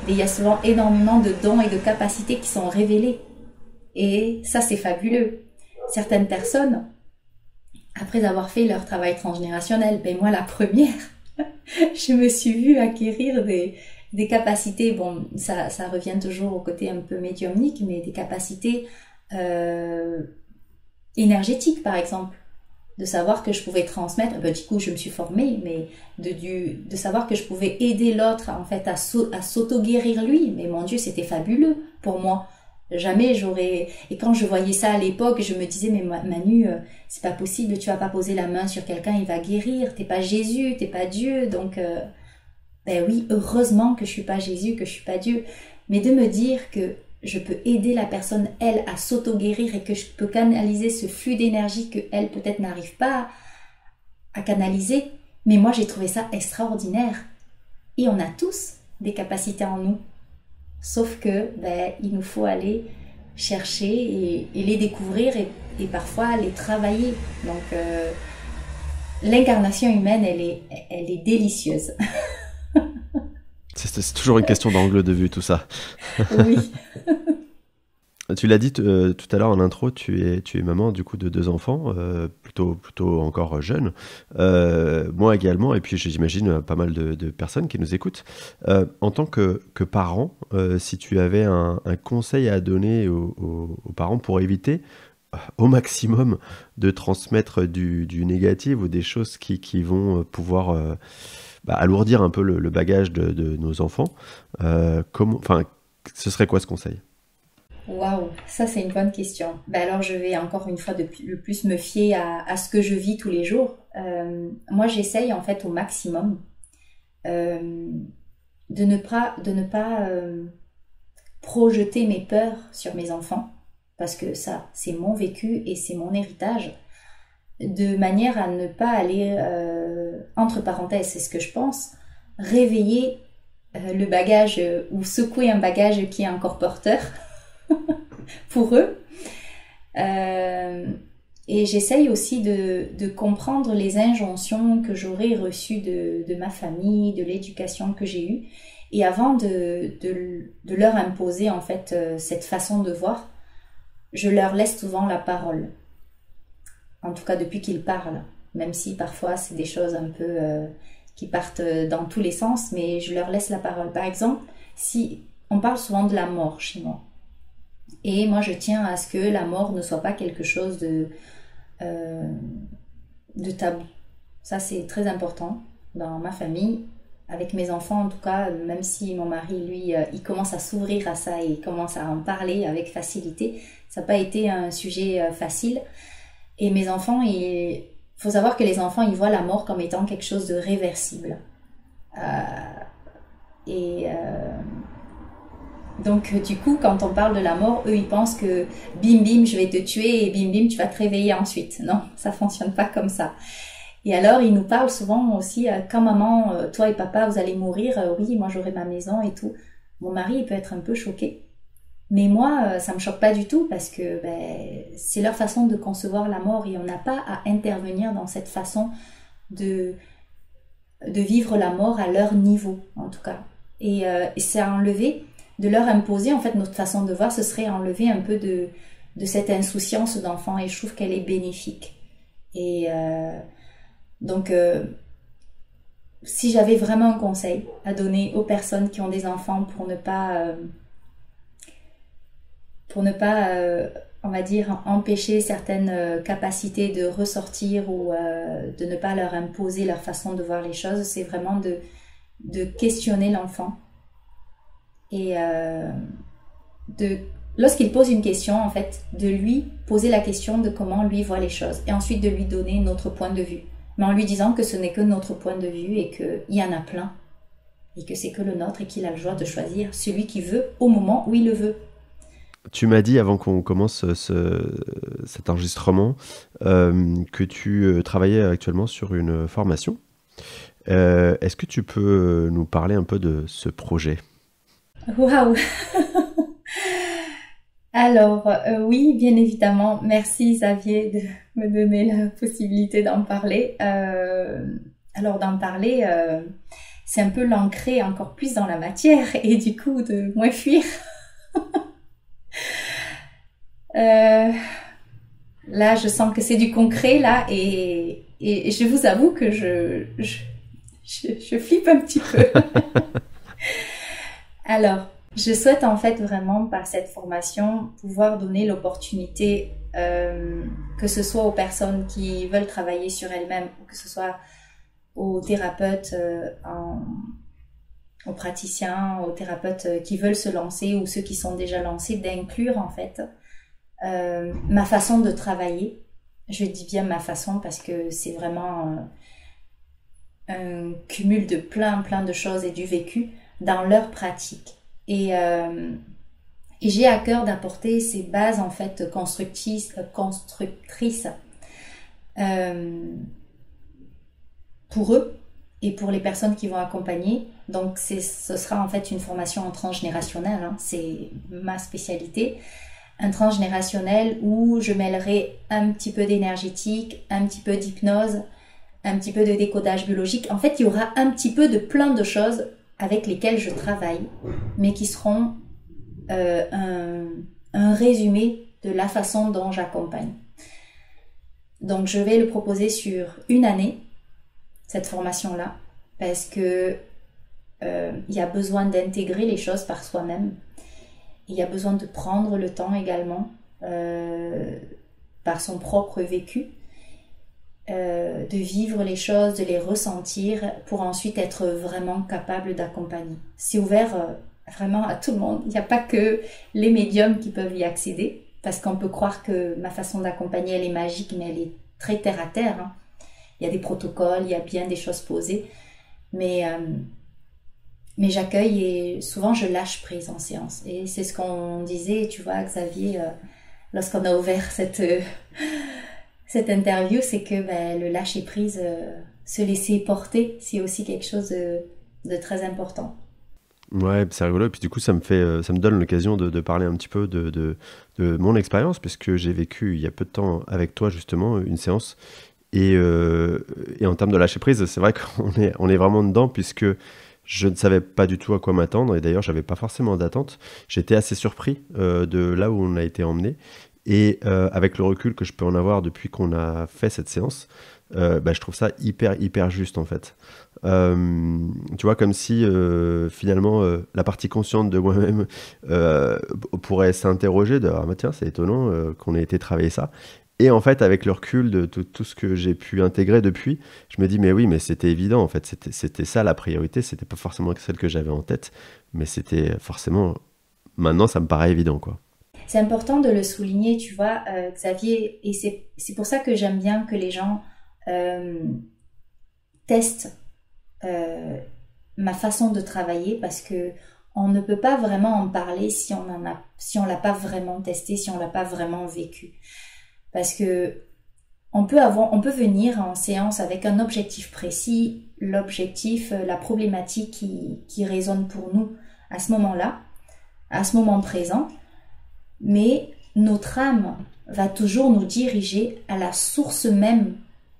il y a souvent énormément de dons et de capacités qui sont révélés. Et ça, c'est fabuleux. Certaines personnes, après avoir fait leur travail transgénérationnel, ben moi la première, je me suis vue acquérir des capacités, bon, ça revient toujours au côté un peu médiumnique, mais des capacités énergétiques, par exemple. De savoir que je pouvais transmettre, ben, du coup je me suis formée, mais de savoir que je pouvais aider l'autre en fait à s'auto-guérir lui, mais mon Dieu, c'était fabuleux pour moi. Jamais j'aurais... Et quand je voyais ça à l'époque, je me disais, mais Manu, c'est pas possible, tu vas pas poser la main sur quelqu'un, il va guérir, t'es pas Jésus, t'es pas Dieu, donc... Ben oui, heureusement que je suis pas Jésus, que je suis pas Dieu, mais de me dire que je peux aider la personne, elle, à s'auto-guérir et que je peux canaliser ce flux d'énergie que elle peut-être n'arrive pas à canaliser. Mais moi, j'ai trouvé ça extraordinaire. Et on a tous des capacités en nous. Sauf que, ben, il nous faut aller chercher et les découvrir et parfois les travailler. Donc, l'incarnation humaine, elle est délicieuse. C'est toujours une question d'angle de vue, tout ça. Oui. Tu l'as dit tout à l'heure en intro, tu es maman du coup de 2 enfants, plutôt encore jeunes. Moi également, et puis j'imagine pas mal de personnes qui nous écoutent. En tant que parent, si tu avais un conseil à donner aux parents pour éviter au maximum de transmettre du négatif ou des choses qui vont pouvoir alourdir un peu le bagage de nos enfants, ce serait quoi ce conseil ? Waouh, ça c'est une bonne question. Ben alors je vais encore une fois le plus me fier à ce que je vis tous les jours. Moi j'essaye en fait au maximum de ne pas projeter mes peurs sur mes enfants, parce que ça c'est mon vécu et c'est mon héritage, de manière à ne pas aller, entre parenthèses, c'est ce que je pense, réveiller le bagage ou secouer un bagage qui est encore porteur pour eux. Et j'essaye aussi de comprendre les injonctions que j'aurais reçues de ma famille, de l'éducation que j'ai eue. Et avant de leur imposer en fait cette façon de voir, je leur laisse souvent la parole. En tout cas depuis qu'ils parlent, même si parfois c'est des choses un peu qui partent dans tous les sens, mais je leur laisse la parole. Par exemple, si on parle souvent de la mort chez moi, et moi je tiens à ce que la mort ne soit pas quelque chose de tabou. Ça c'est très important dans ma famille, avec mes enfants en tout cas, même si mon mari lui il commence à s'ouvrir à ça et il commence à en parler avec facilité, ça n'a pas été un sujet facile. Et mes enfants, il faut savoir que les enfants, ils voient la mort comme étant quelque chose de réversible. Donc, du coup, quand on parle de la mort, eux, ils pensent que bim, bim, je vais te tuer et bim, bim, tu vas te réveiller ensuite. Non, ça fonctionne pas comme ça. Et alors, ils nous parlent souvent aussi, quand maman, toi et papa, vous allez mourir, oui, moi j'aurai ma maison et tout. Mon mari, il peut être un peu choqué. Mais moi, ça me choque pas du tout parce que c'est leur façon de concevoir la mort et on n'a pas à intervenir dans cette façon de vivre la mort à leur niveau, en tout cas. Et c'est à enlever, de leur imposer, en fait, notre façon de voir, ce serait enlever un peu de cette insouciance d'enfant et je trouve qu'elle est bénéfique. Et donc, si j'avais vraiment un conseil à donner aux personnes qui ont des enfants pour ne pas on va dire, empêcher certaines capacités de ressortir ou de ne pas leur imposer leur façon de voir les choses, c'est vraiment de questionner l'enfant. Et lorsqu'il pose une question, en fait, de lui poser la question de comment lui voit les choses et ensuite de lui donner notre point de vue. Mais en lui disant que ce n'est que notre point de vue et qu'il y en a plein et que c'est que le nôtre et qu'il a le droit de choisir celui qu'il veut au moment où il le veut. Tu m'as dit avant qu'on commence cet enregistrement que tu travaillais actuellement sur une formation. Est-ce que tu peux nous parler un peu de ce projet ? Waouh. Alors, oui, bien évidemment. Merci Xavier de me donner la possibilité d'en parler. Alors, d'en parler, c'est un peu l'ancrer encore plus dans la matière et du coup de moins fuir. Euh, Là, je sens que c'est du concret là et je vous avoue que je flippe un petit peu. Alors, je souhaite en fait vraiment par cette formation pouvoir donner l'opportunité, que ce soit aux personnes qui veulent travailler sur elles-mêmes ou que ce soit aux thérapeutes, aux praticiens, aux thérapeutes qui veulent se lancer ou ceux qui sont déjà lancés, d'inclure en fait ma façon de travailler. Je dis bien ma façon parce que c'est vraiment un cumul de plein de choses et du vécu dans leur pratique. Et j'ai à cœur d'apporter ces bases en fait constructrices pour eux et pour les personnes qui vont accompagner. Donc ce sera en fait une formation en transgénérationnel, hein, c'est ma spécialité. Un transgénérationnel où je mêlerai un petit peu d'énergétique, un petit peu d'hypnose, un petit peu de décodage biologique. En fait, il y aura un petit peu de plein de choses avec lesquelles je travaille, mais qui seront un résumé de la façon dont j'accompagne. Donc, je vais le proposer sur une année, cette formation-là, parce que il y a besoin d'intégrer les choses par soi-même. Il y a besoin de prendre le temps également, par son propre vécu, de vivre les choses, de les ressentir pour ensuite être vraiment capable d'accompagner. C'est ouvert vraiment à tout le monde. Il n'y a pas que les médiums qui peuvent y accéder, parce qu'on peut croire que ma façon d'accompagner, elle est magique, mais elle est très terre à terre, hein. Il y a des protocoles, il y a bien des choses posées, mais j'accueille et souvent je lâche prise en séance. Et c'est ce qu'on disait, tu vois, Xavier, lorsqu'on a ouvert cette interview, c'est que le lâcher prise, se laisser porter, c'est aussi quelque chose de très important. Ouais, c'est rigolo. Et puis du coup, ça me donne l'occasion de parler un petit peu de mon expérience, puisque j'ai vécu il y a peu de temps avec toi justement une séance. Et en termes de lâcher prise, c'est vrai on est vraiment dedans, puisque je ne savais pas du tout à quoi m'attendre. Et d'ailleurs, j'avais pas forcément d'attente. J'étais assez surpris de là où on a été emmené. Et avec le recul que je peux en avoir depuis qu'on a fait cette séance, je trouve ça hyper juste en fait. Tu vois, comme si finalement la partie consciente de moi-même pourrait s'interroger de ah, bah, tiens, c'est étonnant qu'on ait été travailler ça. Et en fait, avec le recul de tout ce que j'ai pu intégrer depuis, je me dis mais oui, mais c'était évident en fait, c'était ça la priorité, c'était pas forcément celle que j'avais en tête, mais c'était forcément, maintenant ça me paraît évident quoi. C'est important de le souligner, tu vois, Xavier, et c'est pour ça que j'aime bien que les gens testent ma façon de travailler, parce que on ne peut pas vraiment en parler si on l'a pas vraiment testé, si on l'a pas vraiment vécu. Parce que on peut venir en séance avec un objectif précis, l'objectif, la problématique qui résonne pour nous à ce moment-là, à ce moment présent, mais notre âme va toujours nous diriger à la source même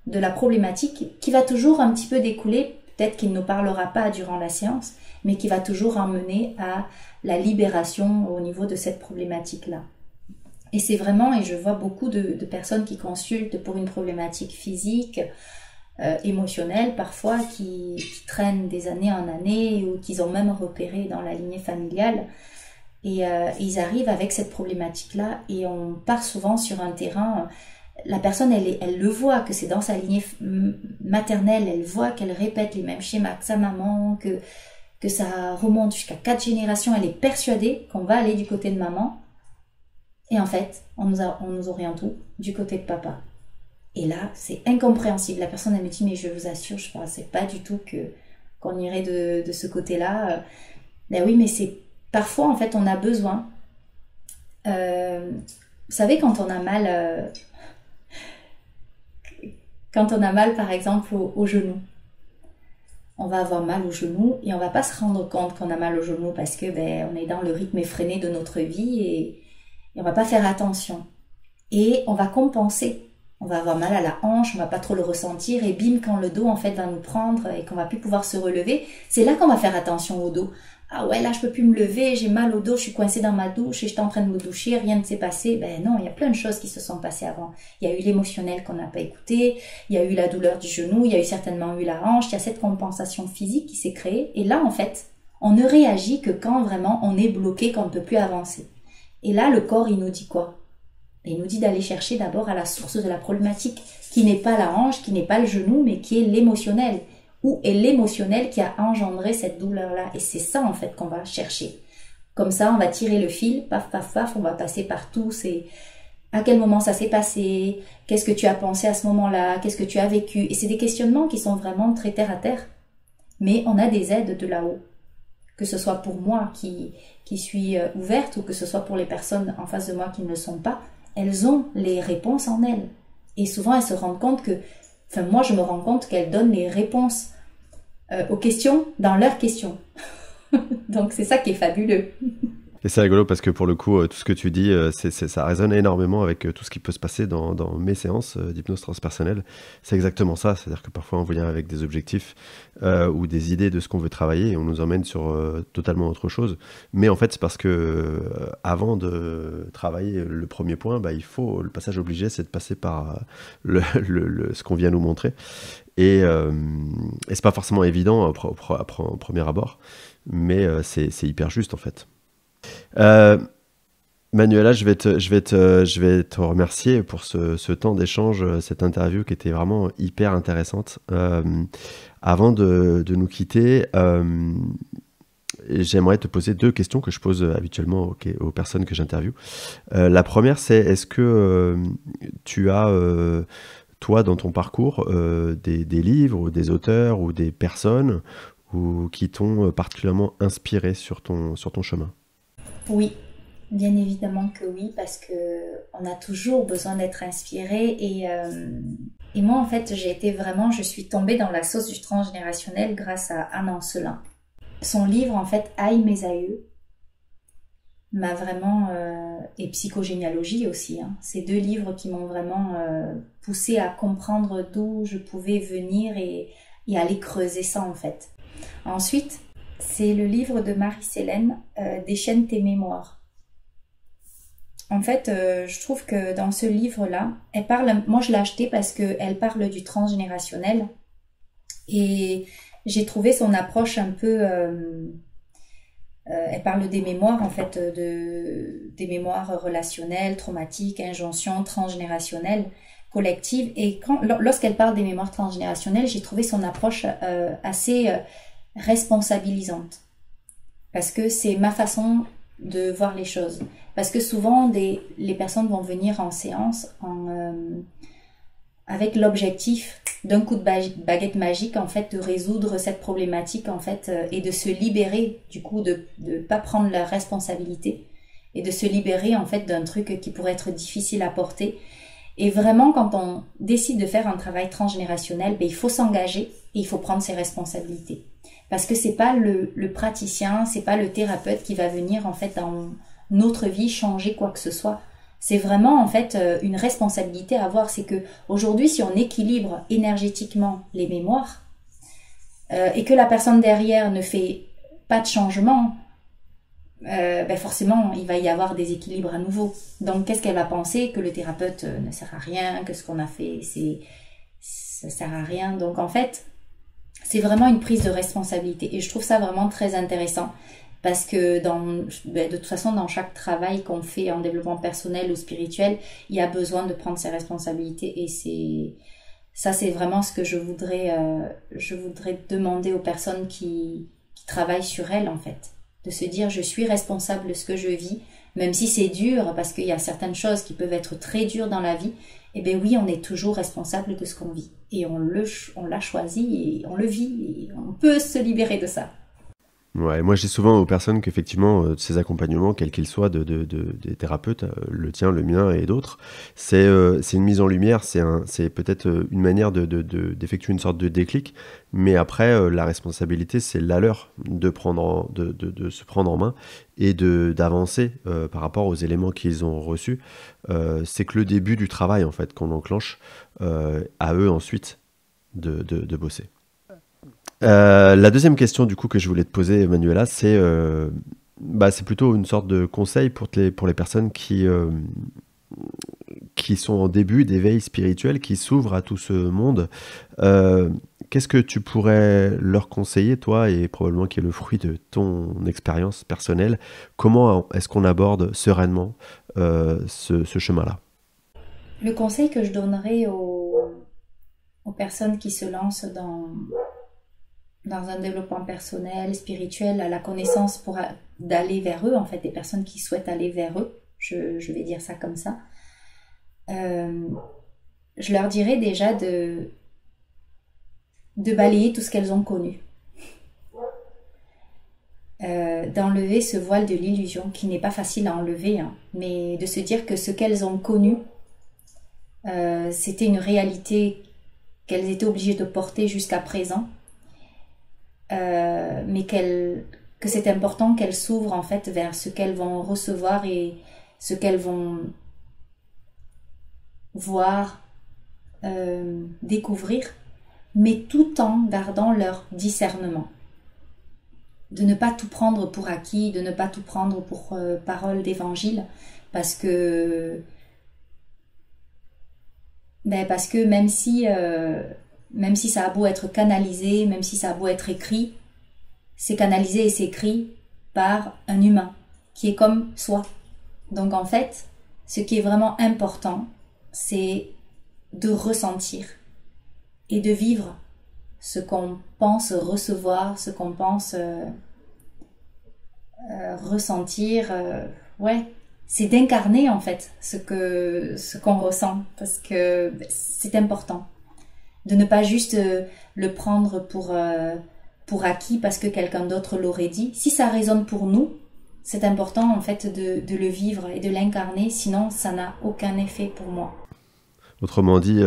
de la problématique, qui va toujours un petit peu découler, peut-être qu'il ne nous parlera pas durant la séance, mais qui va toujours emmener à la libération au niveau de cette problématique-là. Et c'est vraiment, et je vois beaucoup de personnes qui consultent pour une problématique physique, émotionnelle parfois, qui traînent des années en années, ou qu'ils ont même repéré dans la lignée familiale. Et ils arrivent avec cette problématique-là, et on part souvent sur un terrain, la personne elle le voit, que c'est dans sa lignée maternelle, elle voit qu'elle répète les mêmes schémas que sa maman, que ça remonte jusqu'à 4 générations, elle est persuadée qu'on va aller du côté de maman, et en fait, on nous oriente tout du côté de papa. Et là, c'est incompréhensible. La personne, elle me dit, mais je vous assure, je ne pensais pas du tout qu'on irait de ce côté-là. Ben oui, mais c'est parfois, en fait, on a besoin. Vous savez, quand on a mal, par exemple, au genou, on va avoir mal au genou et on va pas se rendre compte qu'on a mal au genou parce que on est dans le rythme effréné de notre vie et on va pas faire attention. Et on va compenser. On va avoir mal à la hanche, on va pas trop le ressentir et bim, quand le dos en fait va nous prendre et qu'on va plus pouvoir se relever, c'est là qu'on va faire attention au dos. Ah ouais, là je peux plus me lever, j'ai mal au dos, je suis coincée dans ma douche et j'étais en train de me doucher, rien ne s'est passé. Non, il y a plein de choses qui se sont passées avant. Il y a eu l'émotionnel qu'on n'a pas écouté, il y a eu la douleur du genou, il y a eu certainement eu la hanche, il y a cette compensation physique qui s'est créée. Et là en fait, on ne réagit que quand vraiment on est bloqué, qu'on ne peut plus avancer. Et là le corps il nous dit quoi? Il nous dit d'aller chercher d'abord à la source de la problématique, qui n'est pas la hanche, qui n'est pas le genou, mais qui est l'émotionnel. Où est l'émotionnel qui a engendré cette douleur-là? Et c'est ça, en fait, qu'on va chercher. Comme ça, on va tirer le fil, paf, paf, paf, on va passer partout. C'est à quel moment ça s'est passé? Qu'est-ce que tu as pensé à ce moment-là? Qu'est-ce que tu as vécu? Et c'est des questionnements qui sont vraiment très terre à terre. Mais on a des aides de là-haut. Que ce soit pour moi qui suis ouverte ou que ce soit pour les personnes en face de moi qui ne le sont pas, elles ont les réponses en elles. Et souvent, elles se rendent compte que, moi, je me rends compte qu'elles donnent les réponses aux questions dans leurs questions. Donc, c'est ça qui est fabuleux. Et c'est rigolo parce que pour le coup, tout ce que tu dis, ça résonne énormément avec tout ce qui peut se passer dans mes séances d'hypnose transpersonnelle. C'est exactement ça, c'est-à-dire que parfois on vient avec des objectifs ou des idées de ce qu'on veut travailler et on nous emmène sur totalement autre chose. Mais en fait, c'est parce que avant de travailler le premier point, il faut, le passage obligé, c'est de passer par ce qu'on vient nous montrer. Et c'est pas forcément évident au premier abord, mais c'est hyper juste en fait. Manuela, je vais te remercier pour ce temps d'échange, cette interview qui était vraiment hyper intéressante. Avant de nous quitter, j'aimerais te poser 2 questions que je pose habituellement aux personnes que j'interviewe. La première, c'est est-ce que tu as, toi, dans ton parcours, des livres ou des auteurs ou des personnes qui t'ont particulièrement inspiré sur ton chemin? Oui, bien évidemment que oui, parce que on a toujours besoin d'être inspiré et moi en fait je suis tombée dans la sauce du transgénérationnel grâce à Anne Ancelin. Son livre en fait Aïe mes aïeux m'a vraiment et psychogénéalogie aussi. Ces 2 livres qui m'ont vraiment poussée à comprendre d'où je pouvais venir et aller creuser ça en fait. Ensuite, c'est le livre de Marie-Célène, Déchaîne tes mémoires. En fait, je trouve que dans ce livre-là, elle parle, moi je l'ai acheté parce qu'elle parle du transgénérationnel et j'ai trouvé son approche un peu... elle parle des mémoires en fait, des mémoires relationnelles, traumatiques, injonctions, transgénérationnelles, collectives. Et lorsqu'elle parle des mémoires transgénérationnelles, j'ai trouvé son approche assez... responsabilisante parce que c'est ma façon de voir les choses, parce que souvent les personnes vont venir en séance avec l'objectif d'un coup de baguette magique en fait de résoudre cette problématique en fait et de se libérer du coup de pas prendre la responsabilité et de se libérer en fait d'un truc qui pourrait être difficile à porter. Et vraiment, quand on décide de faire un travail transgénérationnel, il faut s'engager et il faut prendre ses responsabilités. Parce que c'est pas le praticien, c'est pas le thérapeute qui va venir en fait dans notre vie changer quoi que ce soit. C'est vraiment en fait une responsabilité à avoir. C'est que aujourd'hui, si on équilibre énergétiquement les mémoires et que la personne derrière ne fait pas de changement, forcément il va y avoir des équilibres à nouveau. Donc qu'est-ce qu'elle va penser? Que le thérapeute ne sert à rien, que ce qu'on a fait ça sert à rien. Donc en fait c'est vraiment une prise de responsabilité et je trouve ça vraiment très intéressant parce que de toute façon dans chaque travail qu'on fait en développement personnel ou spirituel, il y a besoin de prendre ses responsabilités et c'est vraiment ce que je voudrais demander aux personnes qui travaillent sur elles en fait, de se dire je suis responsable de ce que je vis, même si c'est dur parce qu'il y a certaines choses qui peuvent être très dures dans la vie. Eh bien oui, on est toujours responsable de ce qu'on vit. Et on l'a choisi et on le vit et on peut se libérer de ça. Ouais, moi je dis souvent aux personnes qu'effectivement ces accompagnements, quels qu'ils soient, des thérapeutes, le tien, le mien et d'autres, c'est une mise en lumière, c'est peut-être une manière d'effectuer une sorte de déclic, mais après la responsabilité c'est la leur de se prendre en main et d'avancer par rapport aux éléments qu'ils ont reçus. C'est que le début du travail en fait qu'on enclenche, à eux ensuite de bosser. La deuxième question du coup que je voulais te poser, Manuela, c'est plutôt une sorte de conseil pour les personnes qui sont en début d'éveil spirituel, qui s'ouvrent à tout ce monde. Qu'est-ce que tu pourrais leur conseiller, toi, et probablement qui est le fruit de ton expérience personnelle? Comment est-ce qu'on aborde sereinement ce chemin-là? Le conseil que je donnerais aux personnes qui se lancent dans un développement personnel, spirituel, à la connaissance d'aller vers eux, en fait, des personnes qui souhaitent aller vers eux, je vais dire ça comme ça, je leur dirais déjà de balayer tout ce qu'elles ont connu. D'enlever ce voile de l'illusion, qui n'est pas facile à enlever, hein, mais de se dire que ce qu'elles ont connu, c'était une réalité qu'elles étaient obligées de porter jusqu'à présent, mais que c'est important qu'elles s'ouvrent en fait vers ce qu'elles vont recevoir et ce qu'elles vont voir, découvrir, mais tout en gardant leur discernement. De ne pas tout prendre pour acquis, de ne pas tout prendre pour parole d'évangile, parce que même si ça a beau être canalisé, même si ça a beau être écrit, c'est canalisé et c'est écrit par un humain qui est comme soi. Donc en fait, ce qui est vraiment important, c'est de ressentir et de vivre ce qu'on pense recevoir, ce qu'on pense ressentir. C'est d'incarner en fait ce qu'on ressent, parce que c'est important. De ne pas juste le prendre pour acquis parce que quelqu'un d'autre l'aurait dit. Si ça résonne pour nous, c'est important en fait de le vivre et de l'incarner, sinon ça n'a aucun effet pour moi. Autrement dit,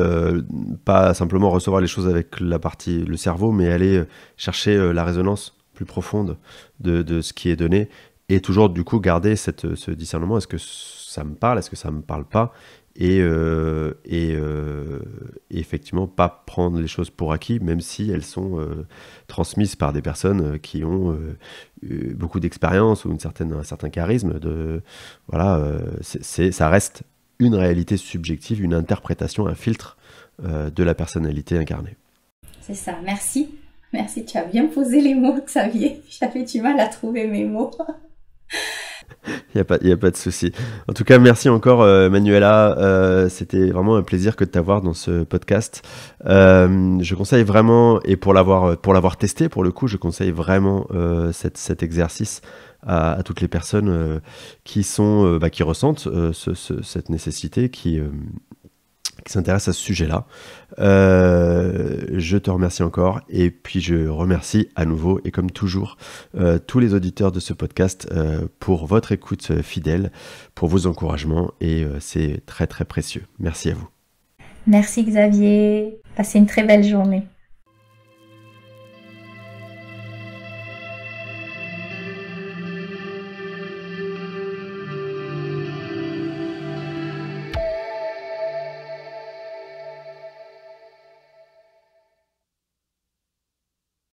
pas simplement recevoir les choses avec le cerveau, mais aller chercher la résonance plus profonde de ce qui est donné, et toujours du coup garder ce discernement. Est-ce que ça me parle, est-ce que ça me parle pas, et effectivement pas prendre les choses pour acquis, même si elles sont transmises par des personnes qui ont beaucoup d'expérience ou un certain charisme. Ça reste une réalité subjective, une interprétation, un filtre de la personnalité incarnée. C'est ça, merci. Merci, tu as bien posé les mots, Xavier. J'avais du mal à trouver mes mots. Il n'y a pas de souci. En tout cas, merci encore Manuela. C'était vraiment un plaisir que de t'avoir dans ce podcast. Je conseille vraiment, et pour l'avoir testé pour le coup, je conseille vraiment cet exercice à toutes les personnes qui ressentent cette nécessité, qui s'intéressent à ce sujet-là. Je te remercie encore, et puis je remercie à nouveau, et comme toujours, tous les auditeurs de ce podcast pour votre écoute fidèle, pour vos encouragements, et c'est très très précieux. Merci à vous. Merci Xavier, passez une très belle journée.